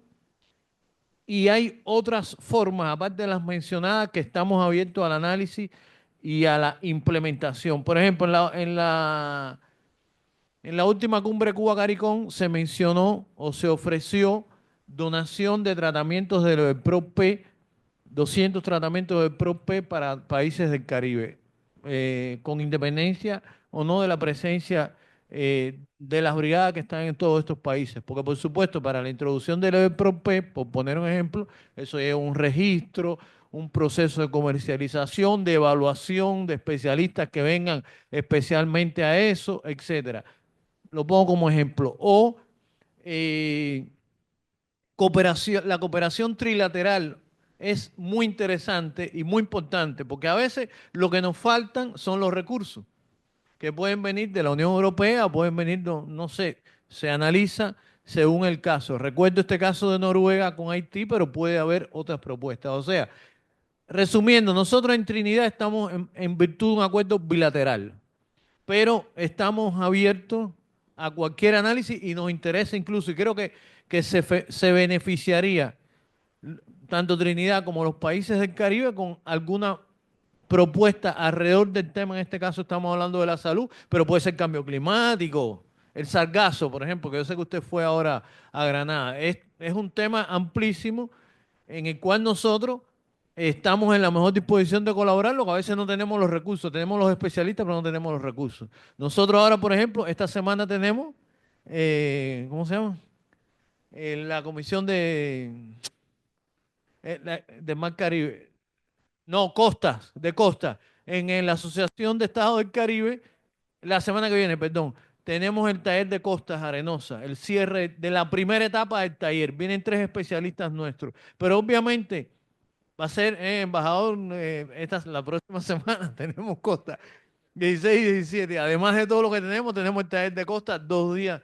y hay otras formas, aparte de las mencionadas, que estamos abiertos al análisis y a la implementación. Por ejemplo, en la última cumbre Cuba-CARICOM se mencionó o se ofreció donación de tratamientos del PROP, 200 tratamientos del PROP para países del Caribe, con independencia o no de la presencia de las brigadas que están en todos estos países. Porque, por supuesto, para la introducción del PROP, por poner un ejemplo, eso es un registro, un proceso de comercialización, de evaluación de especialistas que vengan especialmente a eso, etcétera. Lo pongo como ejemplo. O la cooperación trilateral es muy interesante y muy importante, porque a veces lo que nos faltan son los recursos, que pueden venir de la Unión Europea, pueden venir, no sé, se analiza según el caso. Recuerdo este caso de Noruega con Haití, pero puede haber otras propuestas. O sea, resumiendo, nosotros en Trinidad estamos en virtud de un acuerdo bilateral, pero estamos abiertos a cualquier análisis y nos interesa incluso, y creo que se beneficiaría tanto Trinidad como los países del Caribe con alguna propuesta alrededor del tema. En este caso estamos hablando de la salud, pero puede ser cambio climático, el sargazo, por ejemplo, que yo sé que usted fue ahora a Granada. Es un tema amplísimo en el cual nosotros estamos en la mejor disposición de colaborar, lo que a veces no tenemos los recursos. Tenemos los especialistas, pero no tenemos los recursos. Nosotros ahora, por ejemplo, esta semana tenemos, ¿cómo se llama? La comisión de Mar Caribe. No, de costa. En la Asociación de Estados del Caribe, la semana que viene, perdón. tenemos el taller de Costas Arenosas, el cierre de la primera etapa del taller. Vienen 3 especialistas nuestros, pero obviamente va a ser, embajador, la próxima semana tenemos Costa, 16 y 17. Además de todo lo que tenemos el taller de Costa, 2 días.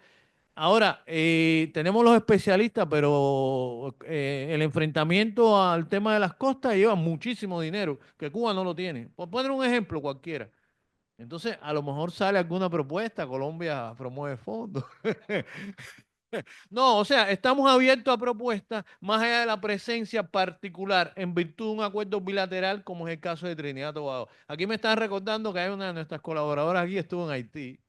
Ahora, tenemos los especialistas, pero el enfrentamiento al tema de las costas lleva muchísimo dinero, que Cuba no lo tiene. Por poner un ejemplo cualquiera. Entonces, a lo mejor sale alguna propuesta, Colombia promueve fondos. No, o sea, estamos abiertos a propuestas más allá de la presencia particular en virtud de un acuerdo bilateral, como es el caso de Trinidad y Tobago. Aquí me están recordando que hay una de nuestras colaboradoras aquí estuvo en Haití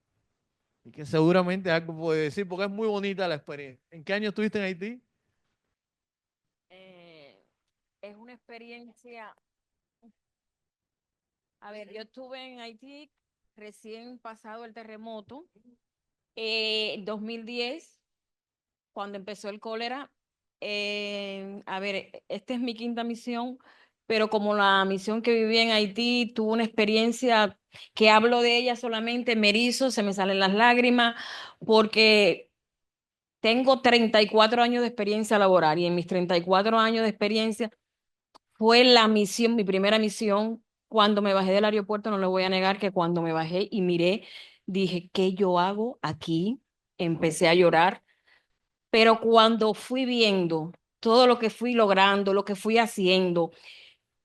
y que seguramente algo puede decir porque es muy bonita la experiencia. ¿En qué año estuviste en Haití? Es una experiencia. A ver, yo estuve en Haití recién pasado el terremoto, 2010, cuando empezó el cólera. A ver, esta es mi 5ª misión, pero como la misión que viví en Haití tuve una experiencia que hablo de ella solamente, me erizo, se me salen las lágrimas, porque tengo 34 años de experiencia laboral y en mis 34 años de experiencia fue la misión, mi primera misión. Cuando me bajé del aeropuerto, no le voy a negar que cuando me bajé y miré, dije, ¿qué yo hago aquí? Empecé a llorar, pero cuando fui viendo todo lo que fui logrando, lo que fui haciendo,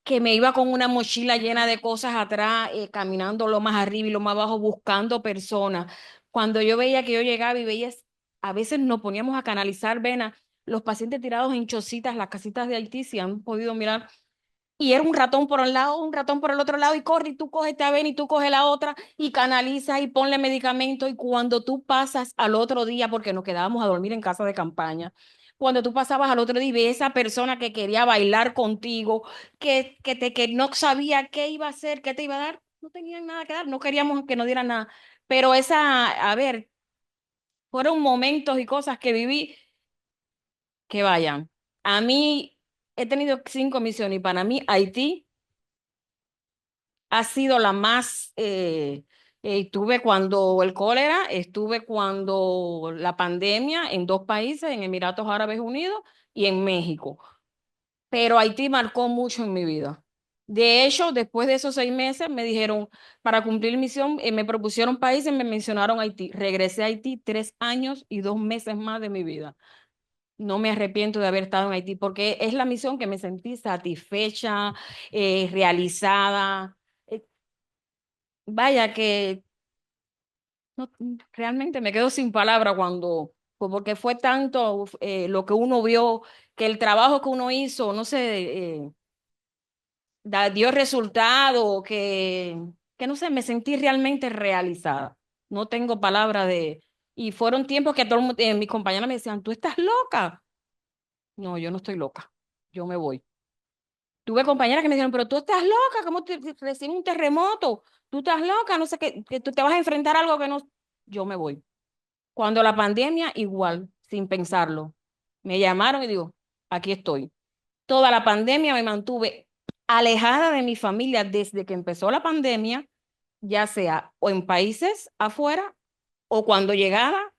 que me iba con una mochila llena de cosas atrás, caminando lo más arriba y lo más abajo, buscando personas. Cuando yo veía que yo llegaba y veía, a veces nos poníamos a canalizar venas, los pacientes tirados en chocitas, las casitas de Haití, si han podido mirar, y era un ratón por un lado, un ratón por el otro lado, y corre, y tú coges esta vena y tú coges la otra, y canalizas y ponle medicamento, y cuando tú pasas al otro día, porque nos quedábamos a dormir en casa de campaña, cuando tú pasabas al otro día y ves esa persona que quería bailar contigo, que no sabía qué iba a hacer, qué te iba a dar, no tenían nada que dar, no queríamos que nos dieran nada, pero a ver, fueron momentos y cosas que viví que vayan. A mí he tenido 5 misiones y para mí Haití ha sido la más, estuve cuando el cólera, estuve cuando la pandemia en 2 países, en Emiratos Árabes Unidos y en México, pero Haití marcó mucho en mi vida. De hecho, después de esos 6 meses me dijeron, para cumplir misión, me propusieron países, me mencionaron Haití. Regresé a Haití 3 años y 2 meses más de mi vida. No me arrepiento de haber estado en Haití porque es la misión que me sentí satisfecha, realizada. Vaya que no, realmente me quedo sin palabra porque fue tanto lo que uno vio, que el trabajo que uno hizo, no sé, dio resultado, que no sé, me sentí realmente realizada. No tengo palabra de... Y fueron tiempos que mis compañeras me decían, ¿tú estás loca? No, yo no estoy loca, yo me voy. Tuve compañeras que me dijeron, pero tú estás loca, ¿cómo te recibe un terremoto? Tú estás loca, no sé qué, que tú te vas a enfrentar a algo que no... Yo me voy. Cuando la pandemia, igual, sin pensarlo. Me llamaron y digo, aquí estoy. Toda la pandemia me mantuve alejada de mi familia desde que empezó la pandemia, ya sea o en países afuera o cuando llegaba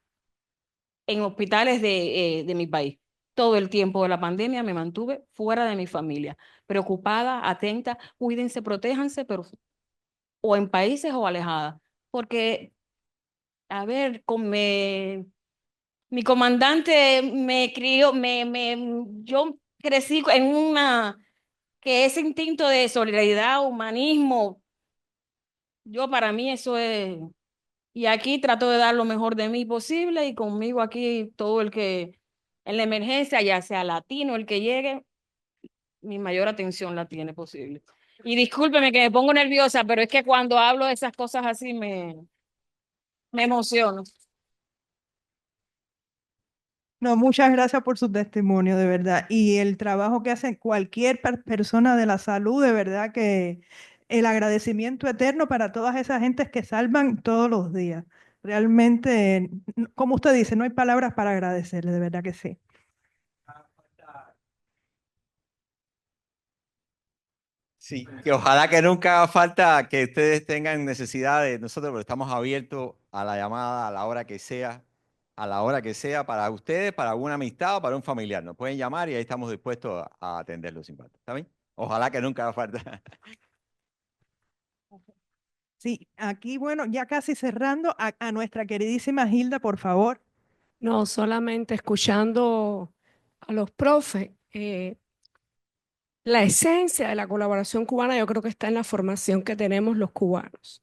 en hospitales de mi país. Todo el tiempo de la pandemia me mantuve fuera de mi familia, preocupada, atenta, cuídense, protéjanse, pero o en países o alejadas. Porque, a ver, mi comandante me crió, yo crecí en que ese instinto de solidaridad, humanismo, yo para mí eso es, y aquí trato de dar lo mejor de mí posible y conmigo aquí todo el que en la emergencia, ya sea latino, el que llegue, mi mayor atención la tiene posible. Y discúlpeme que me pongo nerviosa, pero es que cuando hablo de esas cosas así me emociono. No, muchas gracias por su testimonio, de verdad. Y el trabajo que hace cualquier persona de la salud, de verdad que el agradecimiento eterno para todas esas gentes que salvan todos los días. Realmente, como usted dice, no hay palabras para agradecerle, de verdad que sí. Sí, que ojalá que nunca haga falta que ustedes tengan necesidad de nosotros, porque estamos abiertos a la llamada a la hora que sea, para ustedes, para alguna amistad o para un familiar. Nos pueden llamar y ahí estamos dispuestos a atenderlos sin falta. ¿Está bien? Ojalá que nunca haga falta. Sí, aquí, bueno, ya casi cerrando, a nuestra queridísima Hilda, por favor. No, solamente escuchando a los profes. La esencia de la colaboración cubana yo creo que está en la formación que tenemos los cubanos,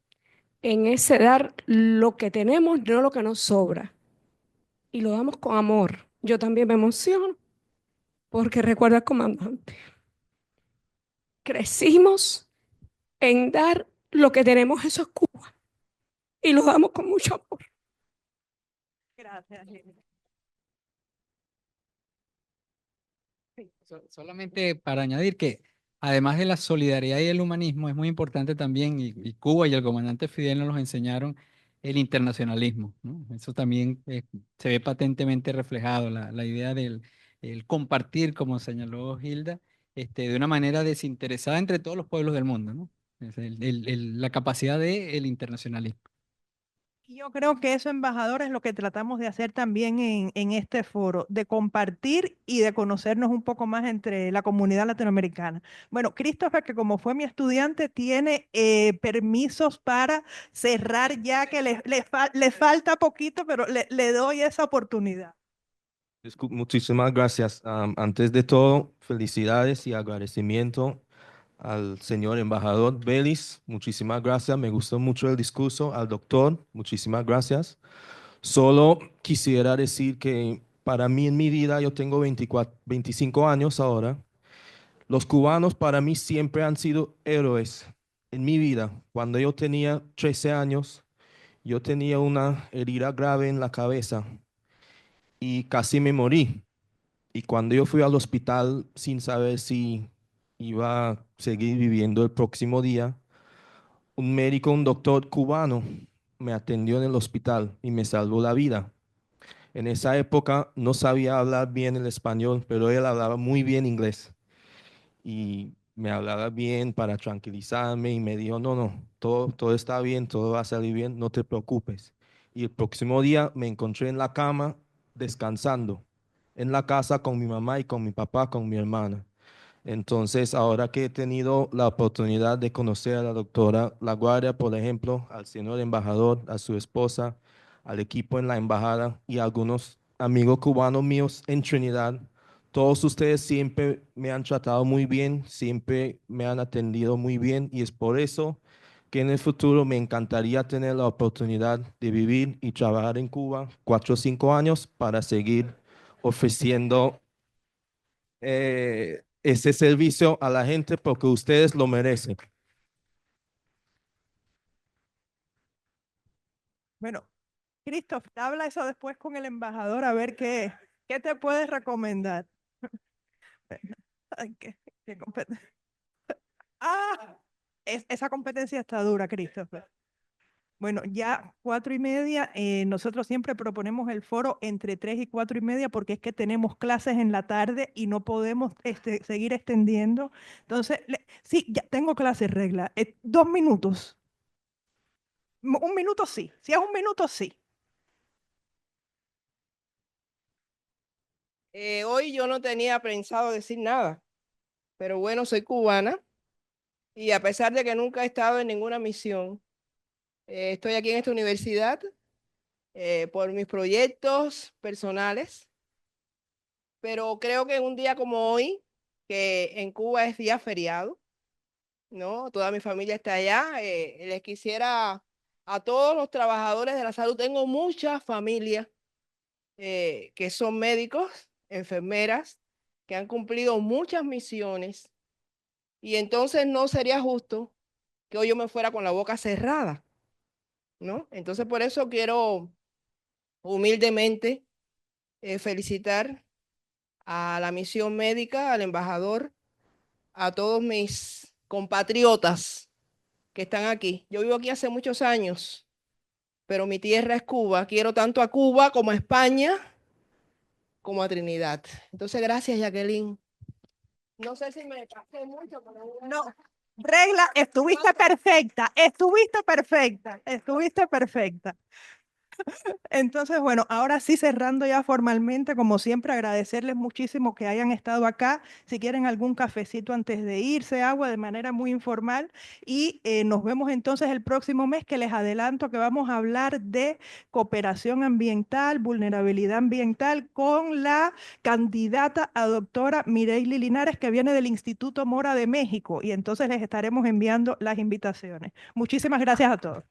en ese dar lo que tenemos, no lo que nos sobra, y lo damos con amor. Yo también me emociono porque recuerda, comandante, crecimos en dar lo que tenemos, eso es Cuba, y lo damos con mucho amor. Gracias, Hilda. Solamente para añadir que además de la solidaridad y el humanismo, es muy importante también, y Cuba y el comandante Fidel nos los enseñaron, el internacionalismo, ¿no? Eso también se ve patentemente reflejado, la idea del el compartir, como señaló Hilda, de una manera desinteresada entre todos los pueblos del mundo, ¿no? Es la capacidad del internacionalismo. Y yo creo que eso, embajador, es lo que tratamos de hacer también en este foro, de compartir y de conocernos un poco más entre la comunidad latinoamericana. Bueno, Christopher, que como fue mi estudiante, tiene permisos para cerrar ya, que le falta poquito, pero le doy esa oportunidad. Muchísimas gracias. Antes de todo, felicidades y agradecimiento al señor embajador Vélez. Muchísimas gracias. Me gustó mucho el discurso. Al doctor, muchísimas gracias. Solo quisiera decir que para mí en mi vida, yo tengo 25 años ahora. Los cubanos para mí siempre han sido héroes en mi vida. Cuando yo tenía 13 años, yo tenía una herida grave en la cabeza y casi me morí. Y cuando yo fui al hospital sin saber si iba a seguir viviendo el próximo día, un médico, un doctor cubano, me atendió en el hospital y me salvó la vida. En esa época no sabía hablar bien el español, pero él hablaba muy bien inglés. Y me hablaba bien para tranquilizarme y me dijo, no, no, todo está bien, todo va a salir bien, no te preocupes. Y el próximo día me encontré en la cama descansando, en la casa con mi mamá y con mi papá, con mi hermana. Entonces, ahora que he tenido la oportunidad de conocer a la doctora LaGuardia, por ejemplo, al señor embajador, a su esposa, al equipo en la embajada y a algunos amigos cubanos míos en Trinidad, todos ustedes siempre me han tratado muy bien, siempre me han atendido muy bien y es por eso que en el futuro me encantaría tener la oportunidad de vivir y trabajar en Cuba 4 o 5 años para seguir ofreciendo ese servicio a la gente porque ustedes lo merecen. Bueno, Christopher, habla eso después con el embajador a ver qué te puedes recomendar. Ay, qué competencia. Ah, esa competencia está dura, Christopher. Bueno, ya 4:30, nosotros siempre proponemos el foro entre 3 y 4:30 porque es que tenemos clases en la tarde y no podemos seguir extendiendo. Entonces, sí, ya tengo clases, regla. 2 minutos. Un minuto sí. Si es un minuto, sí. Hoy yo no tenía pensado decir nada, pero bueno, soy cubana y a pesar de que nunca he estado en ninguna misión, estoy aquí en esta universidad por mis proyectos personales, pero creo que en un día como hoy, que en Cuba es día feriado, ¿no? Toda mi familia está allá, les quisiera a todos los trabajadores de la salud, tengo mucha familia que son médicos, enfermeras, que han cumplido muchas misiones y entonces no sería justo que hoy yo me fuera con la boca cerrada, ¿no? Entonces por eso quiero humildemente felicitar a la misión médica, al embajador, a todos mis compatriotas que están aquí. Yo vivo aquí hace muchos años, pero mi tierra es Cuba. Quiero tanto a Cuba como a España, como a Trinidad. Entonces, gracias, Jacqueline. No sé si me pasé mucho, pero No, Regla, estuviste perfecta, estuviste perfecta, estuviste perfecta. Entonces, bueno, ahora sí cerrando ya formalmente, como siempre, agradecerles muchísimo que hayan estado acá. Si quieren algún cafecito antes de irse, agua de manera muy informal. Y nos vemos entonces el próximo mes, que les adelanto que vamos a hablar de cooperación ambiental, vulnerabilidad ambiental, con la candidata a doctora Mireille Linares, que viene del Instituto Mora de México. Y entonces les estaremos enviando las invitaciones. Muchísimas gracias a todos.